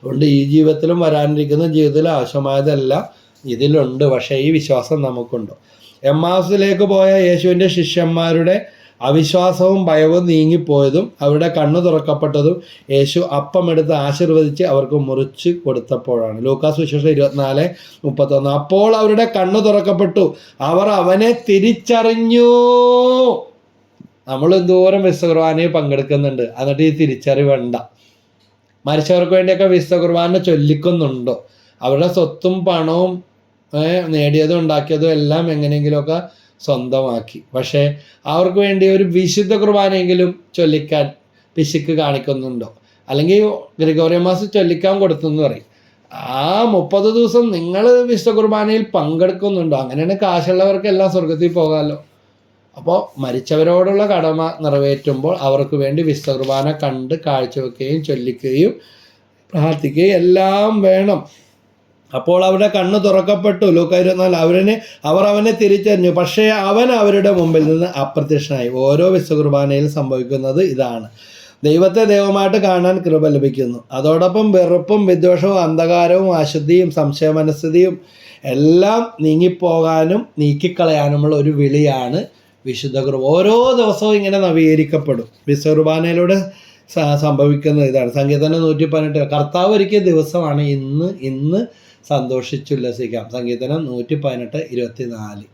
അതുകൊണ്ട് ഈ ജീവിതത്തിലും വരാനിരിക്കുന്ന ജീവിതത്തിലും ആവശ്യമായതെല്ലാം ഇതിലുണ്ട്. പക്ഷേ ഈ വിശ്വാസം നമുക്കുണ്ടോ? എമ്മാസിലേക്ക് പോയ യേശുവിൻ്റെ ശിഷ്യന്മാരുടെ അവിശ്വാസവും ഭയവും നീങ്ങിപ്പോയതും അവരുടെ കണ്ണു തുറക്കപ്പെട്ടതും യേശു അപ്പമെടുത്ത് ആശീർവദിച്ച് അവർക്ക് മുറിച്ച് കൊടുത്തപ്പോഴാണ്. ലൂക്കാസ് സുവിശേഷം 24:31. അപ്പോൾ അവരുടെ കണ്ണു തുറക്കപ്പെട്ടു, അവർ അവനെ തിരിച്ചറിഞ്ഞു. നമ്മൾ എന്തോരം വിശുദ്ധ കുർബാനയിൽ പങ്കെടുക്കുന്നുണ്ട്, എന്നിട്ട് ഈ തിരിച്ചറിവുണ്ട. മരിച്ചവർക്ക് വേണ്ടിയൊക്കെ വിശുദ്ധ കുർബാന ചൊല്ലിക്കുന്നുണ്ടോ? അവരുടെ സ്വത്തും പണവും നേടിയതും ഉണ്ടാക്കിയതും എല്ലാം എങ്ങനെയെങ്കിലുമൊക്കെ സ്വന്തമാക്കി. പക്ഷേ അവർക്ക് വേണ്ടി ഒരു വിശുദ്ധ കുർബാനയെങ്കിലും ചൊല്ലിക്കാൻ പിശുക്ക് കാണിക്കുന്നുണ്ടോ? അല്ലെങ്കിൽ ഗ്രിഗോറിയൻ മാസ് ചൊല്ലിക്കാൻ കൊടുത്തെന്ന് പറയും. ആ 30 ദിവസം നിങ്ങൾ വിശുദ്ധ കുർബാനയിൽ പങ്കെടുക്കുന്നുണ്ടോ? അങ്ങനെയാണ് കാശുള്ളവർക്കെല്ലാം സ്വർഗത്തിൽ പോകാമല്ലോ. അപ്പോൾ മരിച്ചവരോടുള്ള കടമ നിറവേറ്റുമ്പോൾ അവർക്ക് വേണ്ടി വിശുദ്ധ കുർബാന കണ്ട് കാഴ്ചവെക്കുകയും ചൊല്ലിക്കുകയും പ്രാർത്ഥിക്കുകയും എല്ലാം വേണം. അപ്പോൾ അവരുടെ കണ്ണ് തുറക്കപ്പെട്ടു. ലൂക്കാ 24. അവർ അവനെ തിരിച്ചറിഞ്ഞു, പക്ഷേ അവൻ അവരുടെ മുമ്പിൽ നിന്ന് അപ്രത്യക്ഷനായി. ഓരോ വിശുദ്ധ കുർബാനയിൽ സംഭവിക്കുന്നത് ഇതാണ്. ദൈവത്തെ ദൈവമായിട്ട് കാണാൻ കൃപ ലഭിക്കുന്നു. അതോടൊപ്പം വെറുപ്പും വിദ്വേഷവും അന്ധകാരവും അശുദ്ധിയും സംശയമനസ്ഥിതിയും എല്ലാം നീങ്ങിപ്പോകാനും നീക്കിക്കളയാനുമുള്ള ഒരു വിളിയാണ് വിശുദ്ധ കുർബാന. ഓരോ ദിവസവും ഇങ്ങനെ നവീകരിക്കപ്പെടും. വിശുദ്ധ കുർബാനയിലൂടെ സംഭവിക്കുന്ന ഇതാണ്. സങ്കീർത്തനം 118 കർത്താവ് ഒരുക്കിയ ദിവസമാണ് ഇന്ന് സന്തോഷിച്ചുല്ലസിക്കാം. സങ്കീർത്തനം 118:24.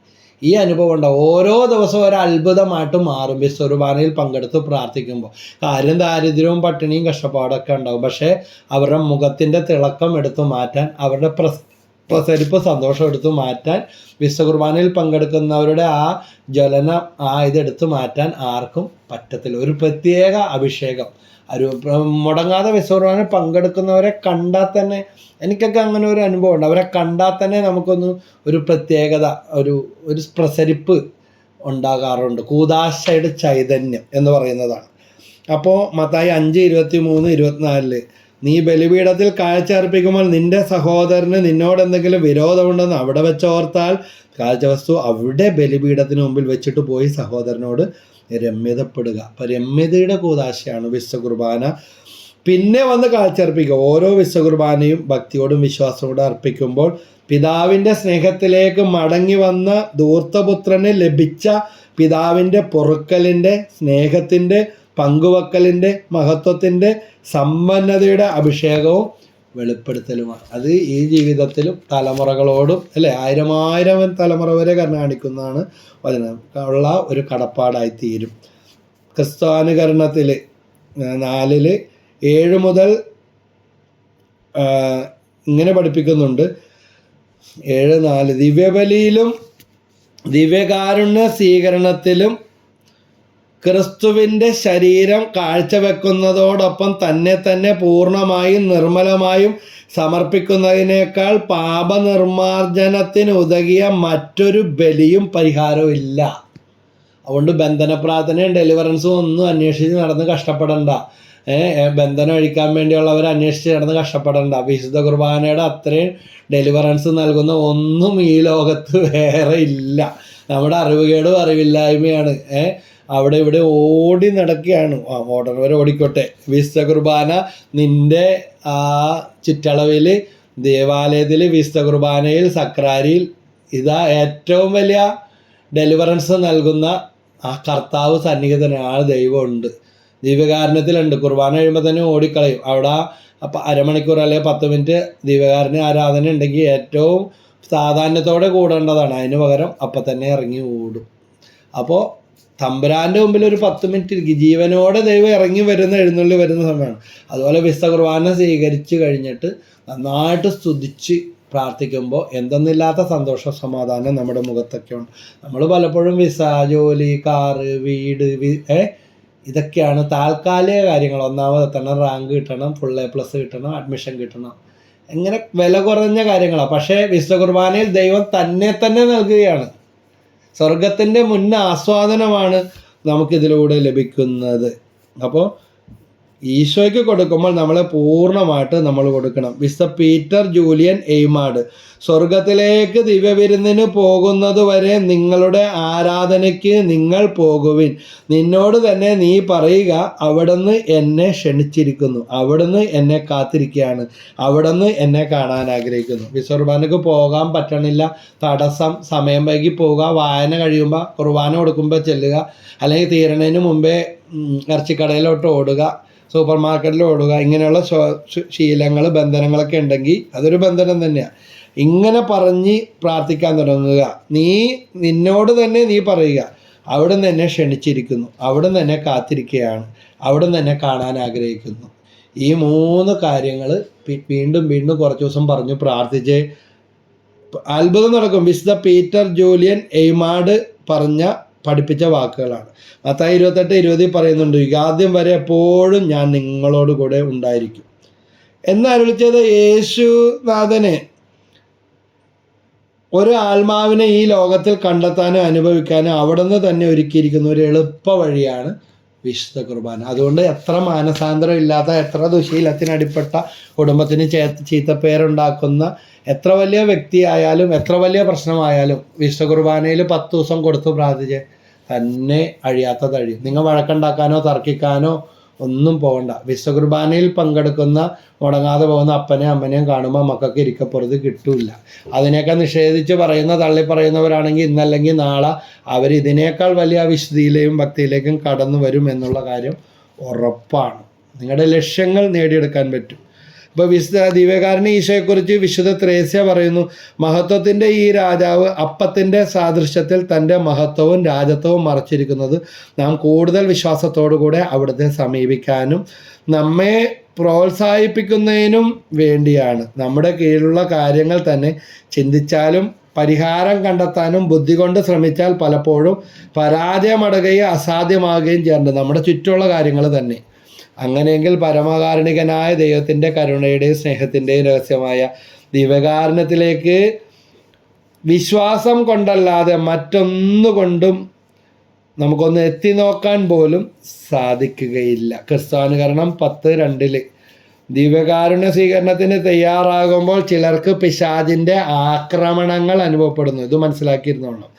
ഈ അനുഭവം ഉണ്ടാവും. ഓരോ ദിവസവും ഒരു അത്ഭുതമായിട്ട് മാറും വിശ്വകുർബാനയിൽ പങ്കെടുത്ത് പ്രാർത്ഥിക്കുമ്പോൾ. കാര്യം ദാരിദ്ര്യവും പട്ടിണിയും കഷ്ടപ്പാടൊക്കെ ഉണ്ടാവും. പക്ഷേ അവരുടെ മുഖത്തിൻ്റെ തിളക്കം എടുത്തു മാറ്റാൻ, അവരുടെ പ്രസരിപ്പ് സന്തോഷം എടുത്തു മാറ്റാൻ, വിശ്വകുർബാനയിൽ പങ്കെടുക്കുന്നവരുടെ ആ ജ്വലനം ഇതെടുത്തു മാറ്റാൻ ആർക്കും പറ്റത്തില്ല. ഒരു പ്രത്യേക അഭിഷേകം. മുടങ്ങാതെ വിശ്വകുർബാനയിൽ പങ്കെടുക്കുന്നവരെ കണ്ടാൽ തന്നെ, എനിക്കൊക്കെ അങ്ങനെ ഒരു അനുഭവം ഉണ്ട്. അവരെ കണ്ടാൽ തന്നെ നമുക്കൊന്ന് ഒരു പ്രത്യേകത, ഒരു പ്രസരിപ്പ് ഉണ്ടാകാറുണ്ട്. കൂദാശയുടെ ചൈതന്യം എന്ന് പറയുന്നതാണ്. അപ്പോൾ മത്തായി 5:23-24 നീ ബലിപീഠത്തിൽ കാഴ്ച അർപ്പിക്കുമ്പോൾ നിന്റെ സഹോദരന് നിന്നോട് എന്തെങ്കിലും വിരോധമുണ്ടെന്ന് അവിടെ വെച്ചോർത്താൽ കാഴ്ചവസ്തു അവിടെ ബലിപീഠത്തിന് മുമ്പിൽ വെച്ചിട്ട് പോയി സഹോദരനോട് രമ്യതപ്പെടുക. അപ്പം രമ്യതയുടെ കൂദാശയാണ് വിശ്വകുർബാന. പിന്നെ വന്ന് കാഴ്ചയർപ്പിക്കുക. ഓരോ വിശ്വകുർബാനയും ഭക്തിയോടും വിശ്വാസത്തോടും അർപ്പിക്കുമ്പോൾ പിതാവിൻ്റെ സ്നേഹത്തിലേക്ക് മടങ്ങി വന്ന ധൂർത്തപുത്രന് ലഭിച്ച പിതാവിൻ്റെ പൊറുക്കലിൻ്റെ, സ്നേഹത്തിൻ്റെ, പങ്കുവെക്കലിൻ്റെ, മഹത്വത്തിൻ്റെ, സമ്പന്നതയുടെ അഭിഷേകവും വെളിപ്പെടുത്തലുമാണ്. അത് ഈ ജീവിതത്തിലും തലമുറകളോടും അല്ലേ, ആയിരം തലമുറ വരെ കരുണ കാണിക്കുന്നതാണ് ഉള്ള ഒരു കടപ്പാടായിത്തീരും. ക്രിസ്ത്യാനുകരണത്തിൽ 4:7 മുതൽ ഇങ്ങനെ പഠിപ്പിക്കുന്നുണ്ട്. 7:4 ദിവ്യബലിയിലും ദിവ്യകാരുണ്യ സ്വീകരണത്തിലും ക്രിസ്തുവിൻ്റെ ശരീരം കാഴ്ചവെക്കുന്നതോടൊപ്പം തന്നെ പൂർണ്ണമായും നിർമ്മലമായും സമർപ്പിക്കുന്നതിനേക്കാൾ പാപനിർമാർജനത്തിന് ഉതകിയ മറ്റൊരു ബലിയും പരിഹാരവും ഇല്ല. അതുകൊണ്ട് ബന്ധന പ്രാർത്ഥനയും ഡെലിവറൻസും ഒന്നും അന്വേഷിച്ച് നടന്ന് കഷ്ടപ്പെടണ്ട. ബന്ധനം അഴിക്കാൻ വേണ്ടിയുള്ളവർ അന്വേഷിച്ച് നടന്ന് കഷ്ടപ്പെടണ്ട. വിശുദ്ധ കുർബാനയുടെ അത്രയും ഡെലിവറൻസ് നൽകുന്ന ഒന്നും ഈ ലോകത്ത് വേറെ ഇല്ല. നമ്മുടെ അറിവുകേടും അറിവില്ലായ്മയാണ്. അവിടെ ഇവിടെ ഓടി നടക്കുകയാണ്. ഓടുന്നവർ ഓടിക്കോട്ടെ. വിശുദ്ധ കുർബാന നിൻ്റെ ആ ചുറ്റളവിൽ, ദേവാലയത്തിൽ, വിശുദ്ധ കുർബാനയിൽ, സക്രാരിയിൽ ഇതാ ഏറ്റവും വലിയ ഡെലിവറൻസ് നൽകുന്ന ആ കർത്താവ് സന്നിഹിതനായ ദൈവമുണ്ട്. ദിവ്യകാരുണ്യത്തിലുണ്ട്. കുർബാന കഴിയുമ്പോൾ തന്നെ ഓടിക്കളയും. അവിടെ അപ്പം അരമണിക്കൂർ അല്ലെങ്കിൽ 10 മിനിറ്റ് ദിവ്യകാരുണ്യ ആരാധന ഉണ്ടെങ്കിൽ ഏറ്റവും സാധാരണത്തോടെ കൂടേണ്ടതാണ്. അതിന് പകരം അപ്പം തന്നെ ഇറങ്ങി ഓടും. അപ്പോൾ തമ്പുരാൻ്റെ മുമ്പിൽ ഒരു 10 മിനിറ്റ് ഇരിക്കും. ജീവനോടെ ദൈവം ഇറങ്ങി എഴുന്നള്ളി വരുന്ന സമയമാണ്. അതുപോലെ വിശുദ്ധ കുർബാന സ്വീകരിച്ച് കഴിഞ്ഞിട്ട് നന്നായിട്ട് സ്തുതിച്ച് പ്രാർത്ഥിക്കുമ്പോൾ എന്തെന്നില്ലാത്ത സന്തോഷ സമാധാനം നമ്മുടെ മുഖത്തൊക്കെ ഉണ്ട്. നമ്മൾ പലപ്പോഴും വിസ, ജോലി, കാറ്, വീട്, ഇതൊക്കെയാണ് താൽക്കാലിക കാര്യങ്ങൾ. ഒന്നാമത് എത്തണം, റാങ്ക് കിട്ടണം, ഫുൾ A+ കിട്ടണം, അഡ്മിഷൻ കിട്ടണം, ഇങ്ങനെ വില കുറഞ്ഞ കാര്യങ്ങളാണ്. പക്ഷേ വിശുദ്ധ കുർബാനയിൽ ദൈവം തന്നെ നൽകുകയാണ്. സ്വർഗത്തിൻ്റെ ആസ്വാദനമാണ് നമുക്കിതിലൂടെ ലഭിക്കുന്നത്. അപ്പോൾ ഈശോയ്ക്ക് കൊടുക്കുമ്പോൾ നമ്മളെ പൂർണ്ണമായിട്ട് നമ്മൾ കൊടുക്കണം. വിശുദ്ധ പീറ്റർ ജൂലിയൻ എയ്മാഡ് സ്വർഗത്തിലേക്ക് ദിവ്യവിരുന്നിന് പോകുന്നത് വരെ നിങ്ങളുടെ ആരാധനയ്ക്ക് നിങ്ങൾ പോകുവിൻ. നിന്നോട് തന്നെ നീ പറയുക, അവിടുന്ന് എന്നെ ക്ഷണിച്ചിരിക്കുന്നു, അവിടുന്ന് എന്നെ കാത്തിരിക്കുകയാണ്, അവിടുന്ന് എന്നെ കാണാൻ ആഗ്രഹിക്കുന്നു. വിശ്വകുർബാനക്ക് പോകാൻ പറ്റണില്ല, തടസ്സം, സമയം വൈകി പോവുക, വായന കഴിയുമ്പോൾ കുർബാന കൊടുക്കുമ്പോൾ ചെല്ലുക, അല്ലെങ്കിൽ തീരണതിന് മുമ്പേ ഇറച്ചിക്കടയിലോട്ട് ഓടുക, സൂപ്പർ മാർക്കറ്റിൽ ഓടുക, ഇങ്ങനെയുള്ള ശീലങ്ങൾ, ബന്ധനങ്ങളൊക്കെ ഉണ്ടെങ്കിൽ അതൊരു ബന്ധനം തന്നെയാണ്. ഇങ്ങനെ പറഞ്ഞ് പ്രാർത്ഥിക്കാൻ തുടങ്ങുക. നിന്നോട് തന്നെ നീ പറയുക, അവിടുന്ന് എന്നെ ക്ഷണിച്ചിരിക്കുന്നു, അവിടുന്ന് എന്നെ കാത്തിരിക്കുകയാണ്, അവിടുന്ന് എന്നെ കാണാൻ ആഗ്രഹിക്കുന്നു. ഈ 3 കാര്യങ്ങൾ വീണ്ടും കുറച്ച് ദിവസം പറഞ്ഞു പ്രാർത്ഥിച്ച് അത്ഭുതം നടക്കും. വിശുദ്ധ പീറ്റർ ജൂലിയൻ എയ്മാഡ് പഠിപ്പിച്ച വാക്കുകളാണ്. മത്തായി 28:20 പറയുന്നുണ്ട്, യുഗാന്ത്യം വരെ എപ്പോഴും ഞാൻ നിങ്ങളോട് കൂടെ ഉണ്ടായിരിക്കും എന്ന് അരുളിച്ചത് യേശുനാഥനെ ഒരു ആത്മാവിനെ ഈ ലോകത്തിൽ കണ്ടെത്താനും അനുഭവിക്കാനും അവിടുന്ന് തന്നെ ഒരുക്കിയിരിക്കുന്ന ഒരു എളുപ്പ വഴിയാണ് വിശുദ്ധ കുർബാന. അതുകൊണ്ട് എത്ര മാനസാന്തരം ഇല്ലാത്ത, എത്ര ദുശീലത്തിനടിപ്പെട്ട, കുടുംബത്തിന് ചീത്തപ്പേരുണ്ടാക്കുന്ന എത്ര വലിയ വ്യക്തിയായാലും എത്ര വലിയ പ്രശ്നമായാലും വിശുദ്ധ കുർബാനയിൽ 10 ദിവസം കൊടുത്ത് പ്രാർത്ഥിച്ച് തന്നെ അഴിയാത്തതഴിയും. നിങ്ങൾ വഴക്കുണ്ടാക്കാനോ തർക്കിക്കാനോ ഒന്നും പോകണ്ട. വിശുദ്ധ കുർബാനയിൽ പങ്കെടുക്കുന്ന, മുടങ്ങാതെ പോകുന്ന അപ്പനെയും അമ്മനെയും കാണുമ്പോൾ മക്കൾക്ക് ഇരിക്കപ്പുറത്ത് കിട്ടില്ല. അതിനെയൊക്കെ നിഷേധിച്ച് തള്ളി പറയുന്നവരാണെങ്കിൽ ഇന്നല്ലെങ്കിൽ നാളെ അവരിതിനേക്കാൾ വലിയ വിശുദ്ധിയിലേക്കും ഭക്തിയിലേക്കും കടന്നു വരും എന്നുള്ള കാര്യം ഉറപ്പാണ്. നിങ്ങളുടെ ലക്ഷ്യങ്ങൾ നേടിയെടുക്കാൻ പറ്റും. ഇപ്പോൾ ദിവ്യകാരുണ്യ ഈശോയെക്കുറിച്ച് വിശുദ്ധ ത്രേസ്യ പറയുന്നു, മഹത്വത്തിൻ്റെ ഈ രാജാവ് അപ്പത്തിൻ്റെ സാദൃശ്യത്തിൽ തൻ്റെ മഹത്വവും രാജത്വവും മറച്ചിരിക്കുന്നത് നാം കൂടുതൽ വിശ്വാസത്തോടു കൂടെ അവിടുത്തെ സമീപിക്കാനും നമ്മെ പ്രോത്സാഹിപ്പിക്കുന്നതിനും വേണ്ടിയാണ്. നമ്മുടെ കീഴിലുള്ള കാര്യങ്ങൾ തന്നെ ചിന്തിച്ചാലും പരിഹാരം കണ്ടെത്താനും ബുദ്ധി കൊണ്ട് ശ്രമിച്ചാൽ പലപ്പോഴും പരാജയമടയുകയും അസാധ്യമാകുകയും ചെയ്യാറുണ്ട്, നമ്മുടെ ചുറ്റുമുള്ള കാര്യങ്ങൾ തന്നെ. അങ്ങനെയെങ്കിൽ പരമകാരുണികനായ ദൈവത്തിൻ്റെ കരുണയുടെയും സ്നേഹത്തിൻ്റെയും രഹസ്യമായ ദിവ്യകാരുണ്യത്തിലേക്ക് വിശ്വാസം കൊണ്ടല്ലാതെ മറ്റൊന്നുകൊണ്ടും നമുക്കൊന്ന് എത്തി നോക്കാൻ പോലും സാധിക്കുകയില്ല. ക്രിസ്ത്യാനുകരണം 10:2 ദിവ്യകാരുണ്യ സ്വീകരണത്തിന് തയ്യാറാകുമ്പോൾ ചിലർക്ക് പിശാചിൻ്റെ ആക്രമണങ്ങൾ അനുഭവപ്പെടുന്നു. ഇത് മനസ്സിലാക്കിയിരുന്നോളാം.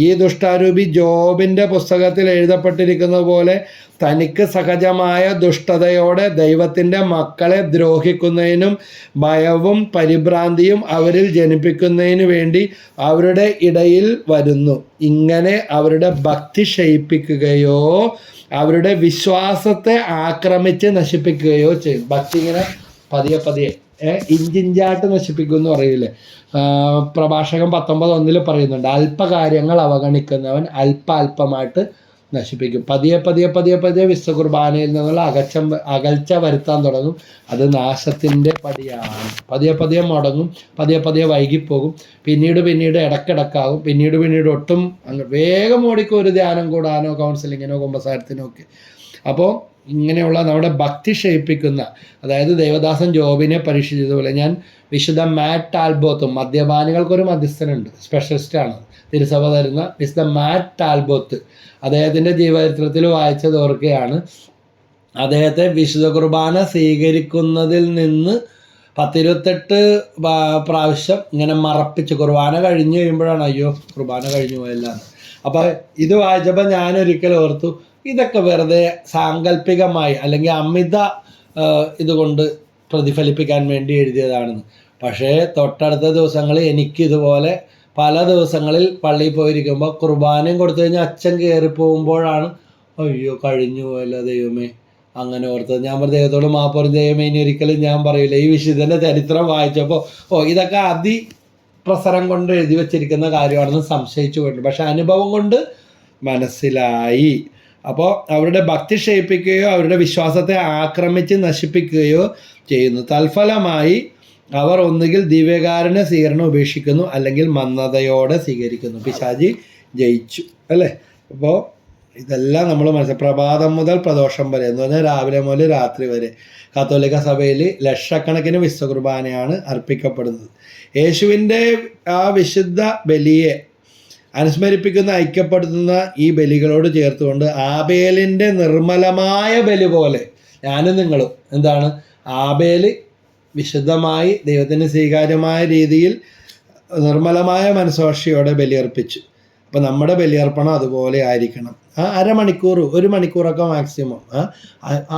ഈ ദുഷ്ടാരൂപി ജോബിൻ്റെ പുസ്തകത്തിൽ എഴുതപ്പെട്ടിരിക്കുന്നത് പോലെ തനിക്ക് സഹജമായ ദുഷ്ടതയോടെ ദൈവത്തിൻ്റെ മക്കളെ ദ്രോഹിക്കുന്നതിനും ഭയവും പരിഭ്രാന്തിയും അവരിൽ ജനിപ്പിക്കുന്നതിനു വേണ്ടി അവരുടെ ഇടയിൽ വരുന്നു. ഇങ്ങനെ അവരുടെ ഭക്തി ക്ഷയിപ്പിക്കുകയോ അവരുടെ വിശ്വാസത്തെ ആക്രമിച്ച് നശിപ്പിക്കുകയോ ചെയ്യും. ഭക്തി ഇങ്ങനെ പതിയെ ഇഞ്ചിഞ്ചായിട്ട് നശിപ്പിക്കുമെന്ന് പറയില്ലേ. പ്രഭാഷകൻ 19:1 പറയുന്നുണ്ട്, അല്പകാര്യങ്ങൾ അവഗണിക്കുന്നവൻ അല്പമായിട്ട് നശിപ്പിക്കും. പതിയെ വിശുദ്ധ കുർബാനയിൽ നിന്നുള്ള അകൽച്ച വരുത്താൻ തുടങ്ങും. അത് നാശത്തിൻ്റെ പടിയാണ്. പതിയെ മുടങ്ങും, പതിയെ വൈകിപ്പോകും, പിന്നീട് ഇടക്കിടക്കാകും, പിന്നീട് ഒട്ടും വേഗം ഓടിക്കും ഒരു ധ്യാനം കൂടാനോ കൗൺസിലിങ്ങിനോ കുമ്പസാരത്തിനോ ഒക്കെ. അപ്പോൾ ഇങ്ങനെയുള്ള നമ്മുടെ ഭക്തി ക്ഷയിപ്പിക്കുന്ന, അതായത് ദേവദാസൻ ജോബിനെ പരീക്ഷിച്ചതുപോലെ, ഞാൻ വിശുദ്ധ മാറ്റ് ടാൽബോത്തും, മദ്യപാനികൾക്കൊരു മധ്യസ്ഥനുണ്ട്, സ്പെഷ്യലിസ്റ്റാണ്, തിരുസഭ തരുന്ന വിശുദ്ധ മാറ്റ് ടാൽബോത്ത്, അദ്ദേഹത്തിൻ്റെ ജീവചരിത്രത്തിൽ വായിച്ചത് ഓർക്കുകയാണ്. അദ്ദേഹത്തെ വിശുദ്ധ കുർബാന സ്വീകരിക്കുന്നതിൽ നിന്ന് 10-28 പ്രാവശ്യം ഇങ്ങനെ മറപ്പിച്ച്, കുർബാന കഴിഞ്ഞ് കഴിയുമ്പോഴാണ് അയ്യോ കുർബാന കഴിഞ്ഞു പോയല്ല. അപ്പം ഇത് വായിച്ചപ്പോൾ ഞാനൊരിക്കൽ ഓർത്തു, ഇതൊക്കെ വെറുതെ സാങ്കല്പികമായി അല്ലെങ്കിൽ അമിത ഇതുകൊണ്ട് പ്രതിഫലിപ്പിക്കാൻ വേണ്ടി എഴുതിയതാണെന്ന്. പക്ഷേ തൊട്ടടുത്ത ദിവസങ്ങളിൽ എനിക്കിതുപോലെ പല ദിവസങ്ങളിൽ പള്ളിയിൽ പോയിരിക്കുമ്പോൾ കുർബാനയും കൊടുത്തു കഴിഞ്ഞാൽ അച്ഛൻ കയറിപ്പോകുമ്പോഴാണ് അയ്യോ കഴിഞ്ഞു പോയല്ലോ ദൈവമേ അങ്ങനെ ഓർത്തത്. ഞാൻ പറഞ്ഞ ദൈവത്തോട് മാപ്പൊരു ദൈവമേ ഇനി ഒരിക്കലും ഞാൻ പറയില്ല. ഈ വിശുദ്ധൻ്റെ ചരിത്രം വായിച്ചപ്പോൾ ഇതൊക്കെ അതിപ്രസരം കൊണ്ട് എഴുതി വച്ചിരിക്കുന്ന കാര്യമാണെന്ന് സംശയിച്ചു പോയിട്ടുണ്ട്. പക്ഷെ അനുഭവം കൊണ്ട് മനസ്സിലായി. അപ്പോൾ അവരുടെ ഭക്തി ക്ഷയിപ്പിക്കുകയോ അവരുടെ വിശ്വാസത്തെ ആക്രമിച്ച് നശിപ്പിക്കുകയോ ചെയ്യുന്നു. തൽഫലമായി അവർ ഒന്നുകിൽ ദിവ്യകാരുണ്യ സ്വീകരണം ഉപേക്ഷിക്കുന്നു, അല്ലെങ്കിൽ മന്ദതയോടെ സ്വീകരിക്കുന്നു. പിശാചി ജയിച്ചു അല്ലേ. അപ്പോൾ ഇതെല്ലാം നമ്മൾ മനസ്സിലാക്കി. പ്രഭാതം മുതൽ പ്രദോഷം വരെ എന്ന് പറഞ്ഞാൽ രാവിലെ മുതൽ രാത്രി വരെ കത്തോലിക്ക സഭയിൽ ലക്ഷക്കണക്കിന് വിശുദ്ധ കുർബാനയാണ് അർപ്പിക്കപ്പെടുന്നത്. യേശുവിൻ്റെ ആ വിശുദ്ധ ബലിയെ അനുസ്മരിപ്പിക്കുന്ന, ഐക്യപ്പെടുത്തുന്ന ഈ ബലികളോട് ചേർത്തുകൊണ്ട് ആബേലിൻ്റെ നിർമ്മലമായ ബലി പോലെ ഞാനും നിങ്ങളും എന്താണ്, ആബേൽ വിശുദ്ധമായി ദൈവത്തിന് സ്വീകാര്യമായ രീതിയിൽ നിർമ്മലമായ മനസ്സാക്ഷിയോടെ ബലിയർപ്പിച്ചു. അപ്പം നമ്മുടെ ബലിയർപ്പണം അതുപോലെ ആയിരിക്കണം. അരമണിക്കൂർ 1 മണിക്കൂറൊക്കെ മാക്സിമം,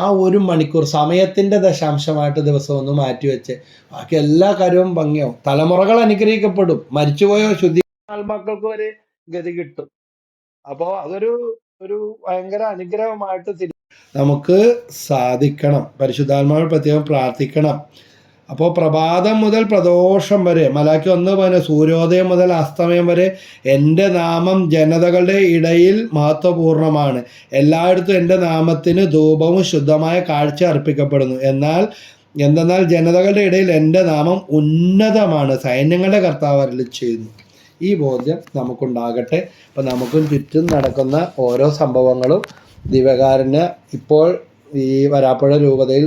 ആ 1 മണിക്കൂർ സമയത്തിൻ്റെ ദശാംശമായിട്ട് ദിവസം ഒന്ന് മാറ്റിവെച്ച് ബാക്കി എല്ലാ കാര്യവും ഭംഗിയാവും. തലമുറകൾ അനുഗ്രഹിക്കപ്പെടും. മരിച്ചുപോയ ശുദ്ധി ആത്മാക്കൾക്ക് വരെ ഗതി കിട്ടും. അപ്പോൾ അതൊരു ഭയങ്കര അനുഗ്രഹമായിട്ട് നമുക്ക് സാധിക്കണം. പരിശുദ്ധാത്മാവിൽ പ്രത്യേകം പ്രാർത്ഥിക്കണം. അപ്പോൾ പ്രഭാതം മുതൽ പ്രദോഷം വരെ, മലാക്കി 1:10, സൂര്യോദയം മുതൽ അസ്തമയം വരെ എൻ്റെ നാമം ജനതകളുടെ ഇടയിൽ മഹത്വപൂർണ്ണമാണ്. എല്ലായിടത്തും എൻ്റെ നാമത്തിന് ധൂപവും ശുദ്ധമായ കാഴ്ച അർപ്പിക്കപ്പെടുന്നു. എന്തെന്നാൽ ജനതകളുടെ ഇടയിൽ എൻ്റെ നാമം ഉന്നതമാണ്, സൈന്യങ്ങളുടെ കർത്താവ് അരുളി ചെയ്യുന്നു. ഈ ബോധ്യം നമുക്കുണ്ടാകട്ടെ. അപ്പം നമുക്കും ചുറ്റും നടക്കുന്ന ഓരോ സംഭവങ്ങളും ദിവ്യകാരുണ്യ ഇപ്പോൾ ഈ വരാപ്പുഴ രൂപതയിൽ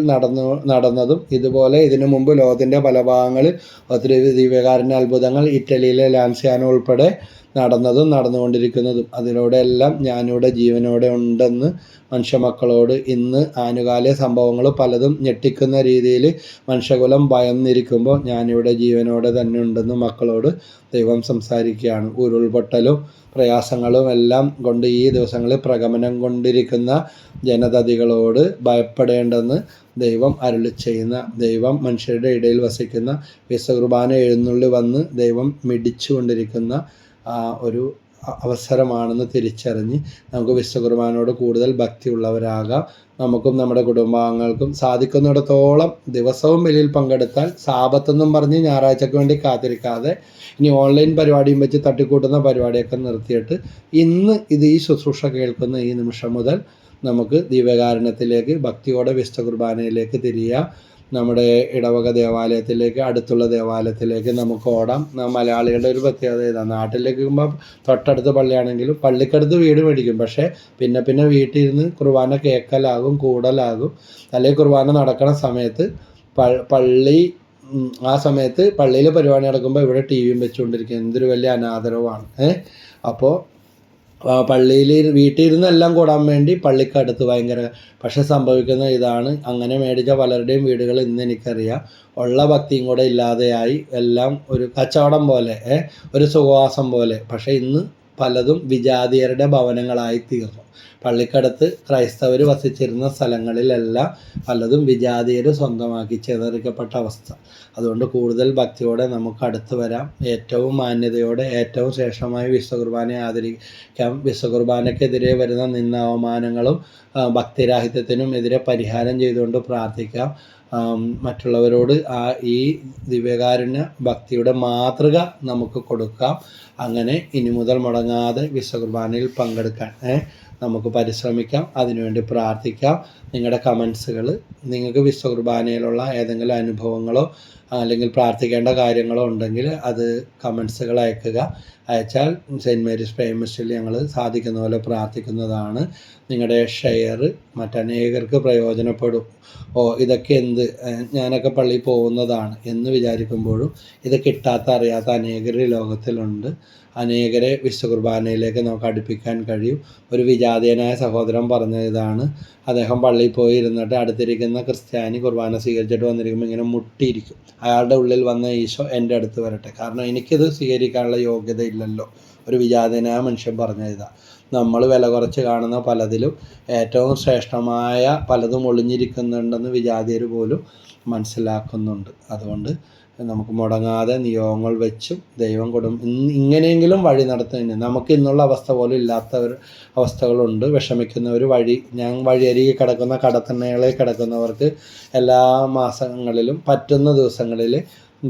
നടന്നതും ഇതുപോലെ ഇതിനു മുമ്പ് ലോകത്തിൻ്റെ പല ഭാഗങ്ങളിൽ ഒത്തിരി ദിവ്യകാരുണ്യ അത്ഭുതങ്ങൾ ഇറ്റലിയിലെ ലാൻസിയാനോ ഉൾപ്പെടെ നടന്നുകൊണ്ടിരിക്കുന്നതും അതിലൂടെ എല്ലാം ഞാനിവിടെ ജീവനോടെ ഉണ്ടെന്ന് മനുഷ്യമക്കളോട് ഇന്ന് ആനുകാലിക സംഭവങ്ങൾ പലതും ഞെട്ടിക്കുന്ന രീതിയിൽ മനുഷ്യകുലം ഭയന്നിരിക്കുമ്പോൾ ഞാനിവിടെ ജീവനോടെ തന്നെ ഉണ്ടെന്ന് മക്കളോട് ദൈവം സംസാരിക്കുകയാണ്. ഉരുൾപൊട്ടലും പ്രയാസങ്ങളും എല്ലാം കൊണ്ട് ഈ ദിവസങ്ങളിൽ പ്രഗമനം കൊണ്ടിരിക്കുന്ന ജനതതികളോട് ഭയപ്പെടേണ്ടെന്ന് ദൈവം അരുളി ചെയ്യുന്ന, ദൈവം മനുഷ്യരുടെ ഇടയിൽ വസിക്കുന്ന, വിശുദ്ധ കുർബാന എഴുന്നള്ളി വന്ന് ദൈവം മിടിച്ചു കൊണ്ടിരിക്കുന്ന ഒരു അവസരമാണെന്ന് തിരിച്ചറിഞ്ഞ് നമുക്ക് വിശുദ്ധ കുർബാനയോട് കൂടുതൽ ഭക്തിയുള്ളവരാകാം. നമുക്കും നമ്മുടെ കുടുംബാംഗങ്ങൾക്കും സാധിക്കുന്നിടത്തോളം ദിവസവും ബലിയിൽ പങ്കെടുത്താൽ സാപത്തെന്നും പറഞ്ഞ് ഞായറാഴ്ചയ്ക്ക് വേണ്ടി കാത്തിരിക്കാതെ ഇനി ഓൺലൈൻ പരിപാടിയും വെച്ച് തട്ടിക്കൂട്ടുന്ന പരിപാടിയൊക്കെ നിർത്തിയിട്ട് ഇന്ന് ഈ ശുശ്രൂഷ കേൾക്കുന്ന ഈ നിമിഷം മുതൽ നമുക്ക് ദിവ്യകാരുണ്യത്തിലേക്ക് ഭക്തിയോടെ വിശുദ്ധ കുർബാനയിലേക്ക് തിരിയാം. നമ്മുടെ ഇടവക ദേവാലയത്തിലേക്ക്, അടുത്തുള്ള ദേവാലയത്തിലേക്ക് നമുക്ക് ഓടാം. മലയാളികളുടെ ഒരു പ്രത്യേകത ഇതാണ്, നാട്ടിലേക്ക് പോകുമ്പോൾ തൊട്ടടുത്ത് പള്ളിയാണെങ്കിലും പള്ളിക്കടുത്ത് വീട് മേടിക്കും, പക്ഷേ പിന്നെ വീട്ടിലിരുന്ന് കുർബാന കേൾക്കലാകും, കൂടലാകും. അല്ലെങ്കിൽ കുർബാന നടക്കണ സമയത്ത് പള്ളി ആ സമയത്ത് പള്ളിയിൽ പരിപാടി നടക്കുമ്പോൾ ഇവിടെ ടി വിയും വെച്ചുകൊണ്ടിരിക്കുക എന്തൊരു വലിയ അനാദരവാണ്. അപ്പോൾ പള്ളിയിൽ വീട്ടിലിരുന്ന് എല്ലാം കൂടാൻ വേണ്ടി പള്ളിക്കടുത്ത് ഭയങ്കര, പക്ഷെ സംഭവിക്കുന്ന ഇതാണ്, അങ്ങനെ മേടിച്ച പലരുടെയും വീടുകൾ ഇന്ന് എനിക്കറിയാം ഉള്ള ഭക്തിയും കൂടെ ഇല്ലാതെയായി, എല്ലാം ഒരു കച്ചവടം പോലെ, ഒരു സുഖവാസം പോലെ. പക്ഷെ ഇന്ന് പലതും വിജാതീയരുടെ ഭവനങ്ങളായി തീർന്നു. പള്ളിക്കടുത്ത് ക്രൈസ്തവർ വസിച്ചിരുന്ന സ്ഥലങ്ങളിലെല്ലാം പലതും വിജാതീയർ സ്വന്തമാക്കി ചിതറിക്കപ്പെട്ട അവസ്ഥ. അതുകൊണ്ട് കൂടുതൽ ഭക്തിയോടെ നമുക്ക് അടുത്ത് വരാം. ഏറ്റവും മാന്യതയോടെ ഏറ്റവും ശ്രേഷ്ഠമായി വിശുദ്ധ കുർബാനയെ ആദരിക്കാം. വിശുദ്ധ കുർബാനയ്ക്കെതിരെ വരുന്ന നിന്നാവമാനങ്ങളും ഭക്തിരാഹിത്യത്തിനും എതിരെ പരിഹാരം ചെയ്തുകൊണ്ട് പ്രാർത്ഥിക്കാം. മറ്റുള്ളവരോട് ഈ ദിവ്യകാരുണ്യ ഭക്തിയുടെ മാതൃക നമുക്ക് കൊടുക്കാം. അങ്ങനെ ഇനി മുതൽ മുടങ്ങാതെ വിശുദ്ധ കുർബാനയിൽ പങ്കെടുക്കാൻ നമുക്ക് പരിശ്രമിക്കാം, അതിനുവേണ്ടി പ്രാർത്ഥിക്കാം. നിങ്ങളുടെ കമൻസുകൾ, നിങ്ങൾക്ക് വിശുദ്ധ കുർബാനയിലുള്ള ഏതെങ്കിലും അനുഭവങ്ങളോ അല്ലെങ്കിൽ പ്രാർത്ഥിക്കേണ്ട കാര്യങ്ങളോ ഉണ്ടെങ്കിൽ അത് കമൻസുകൾ അയച്ചാൽ സെൻറ്റ് മേരീസ് പ്രേയർ മിനിസ്ട്രിയിൽ ഞങ്ങൾ സാധിക്കുന്ന പോലെ പ്രാർത്ഥിക്കുന്നതാണ്. നിങ്ങളുടെ ഷെയർ മറ്റനേകർക്ക് പ്രയോജനപ്പെടും. ഇതൊക്കെ ഞാനൊക്കെ പള്ളിയിൽ പോകുന്നതാണ് എന്ന് വിചാരിക്കുമ്പോഴും ഇത് കിട്ടാത്ത അറിയാത്ത അനേകർ ലോകത്തിലുണ്ട്. അനേകരെ വിശുദ്ധ കുർബാനയിലേക്ക് നമുക്ക് അടുപ്പിക്കാൻ കഴിയും. ഒരു വിജാതീയനായ സഹോദരൻ പറഞ്ഞ ഇതാണ്, അദ്ദേഹം പള്ളിയിൽ പോയി ഇരുന്നിട്ട് അടുത്തിരിക്കുന്ന ക്രിസ്ത്യാനി കുർബാന സ്വീകരിച്ചിട്ട് വന്നിരിക്കുമ്പോൾ ഇങ്ങനെ മുട്ടിയിരിക്കും. അയാളുടെ ഉള്ളിൽ വന്ന ഈശോ എൻ്റെ അടുത്ത് വരട്ടെ, കാരണം എനിക്കിത് സ്വീകരിക്കാനുള്ള യോഗ്യത ഇല്ലല്ലോ. ഒരു വിജാതീയനായ മനുഷ്യൻ പറഞ്ഞ ഇതാണ്. നമ്മൾ വില കുറച്ച് കാണുന്ന പലതിലും ഏറ്റവും ശ്രേഷ്ഠമായ പലതും ഒളിഞ്ഞിരിക്കുന്നുണ്ടെന്ന് വിജാതീയർ പോലും മനസ്സിലാക്കുന്നുണ്ട്. അതുകൊണ്ട് നമുക്ക് മുടങ്ങാതെ നിയോഗങ്ങൾ വെച്ചും ദൈവം ഇങ്ങനെയെങ്കിലും വഴി നടത്തുന്നതിന് നമുക്ക് ഇന്നുള്ള അവസ്ഥ പോലും ഇല്ലാത്തവർ അവസ്ഥകളുണ്ട്. വിഷമിക്കുന്നവർ വഴിയരികെ കിടക്കുന്ന കടത്തണ്ണകളെ കിടക്കുന്നവർക്ക് എല്ലാ മാസങ്ങളിലും പറ്റുന്ന ദിവസങ്ങളിൽ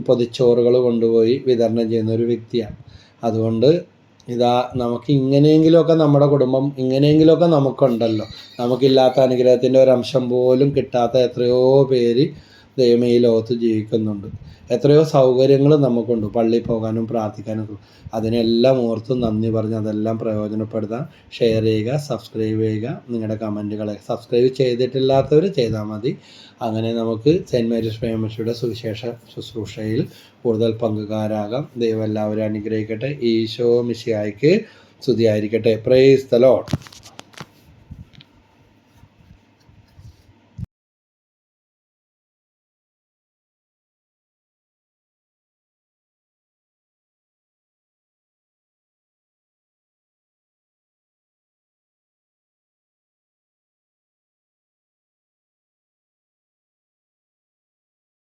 പൊതിച്ചോറുകൾ കൊണ്ടുപോയി വിതരണം ചെയ്യുന്ന ഒരു വ്യക്തിയാണ്. അതുകൊണ്ട് നമുക്ക് ഇങ്ങനെയെങ്കിലുമൊക്കെ നമ്മുടെ കുടുംബം ഇങ്ങനെയെങ്കിലുമൊക്കെ നമുക്കുണ്ടല്ലോ. നമുക്കില്ലാത്ത അനുഗ്രഹത്തിൻ്റെ ഒരംശം പോലും കിട്ടാത്ത എത്രയോ പേര് ദൈവമേ ഈ ലോകത്ത് ജീവിക്കുന്നുണ്ട്. എത്രയോ സൗകര്യങ്ങൾ നമുക്കുണ്ട്, പള്ളിയിൽ പോകാനും പ്രാർത്ഥിക്കാനും. അതിനെല്ലാം ഓർത്ത് നന്ദി പറഞ്ഞ് അതെല്ലാം പ്രയോജനപ്പെടുത്താൻ ഷെയർ ചെയ്യുക, സബ്സ്ക്രൈബ് ചെയ്യുക. നിങ്ങളുടെ കമൻറ്റുകളെ സബ്സ്ക്രൈബ് ചെയ്തിട്ടില്ലാത്തവർ ചെയ്താൽ മതി. അങ്ങനെ നമുക്ക് സെൻറ്റ് മേരീസ് പ്രേയർ മിനിസ്ട്രിയുടെ സുവിശേഷ ശുശ്രൂഷയിൽ കൂടുതൽ പങ്കുകാരാകാം. ദൈവം എല്ലാവരും അനുഗ്രഹിക്കട്ടെ. ഈശോ മിശിഹായ്ക്ക് സ്തുതിയായിരിക്കട്ടെ. Praise the Lord.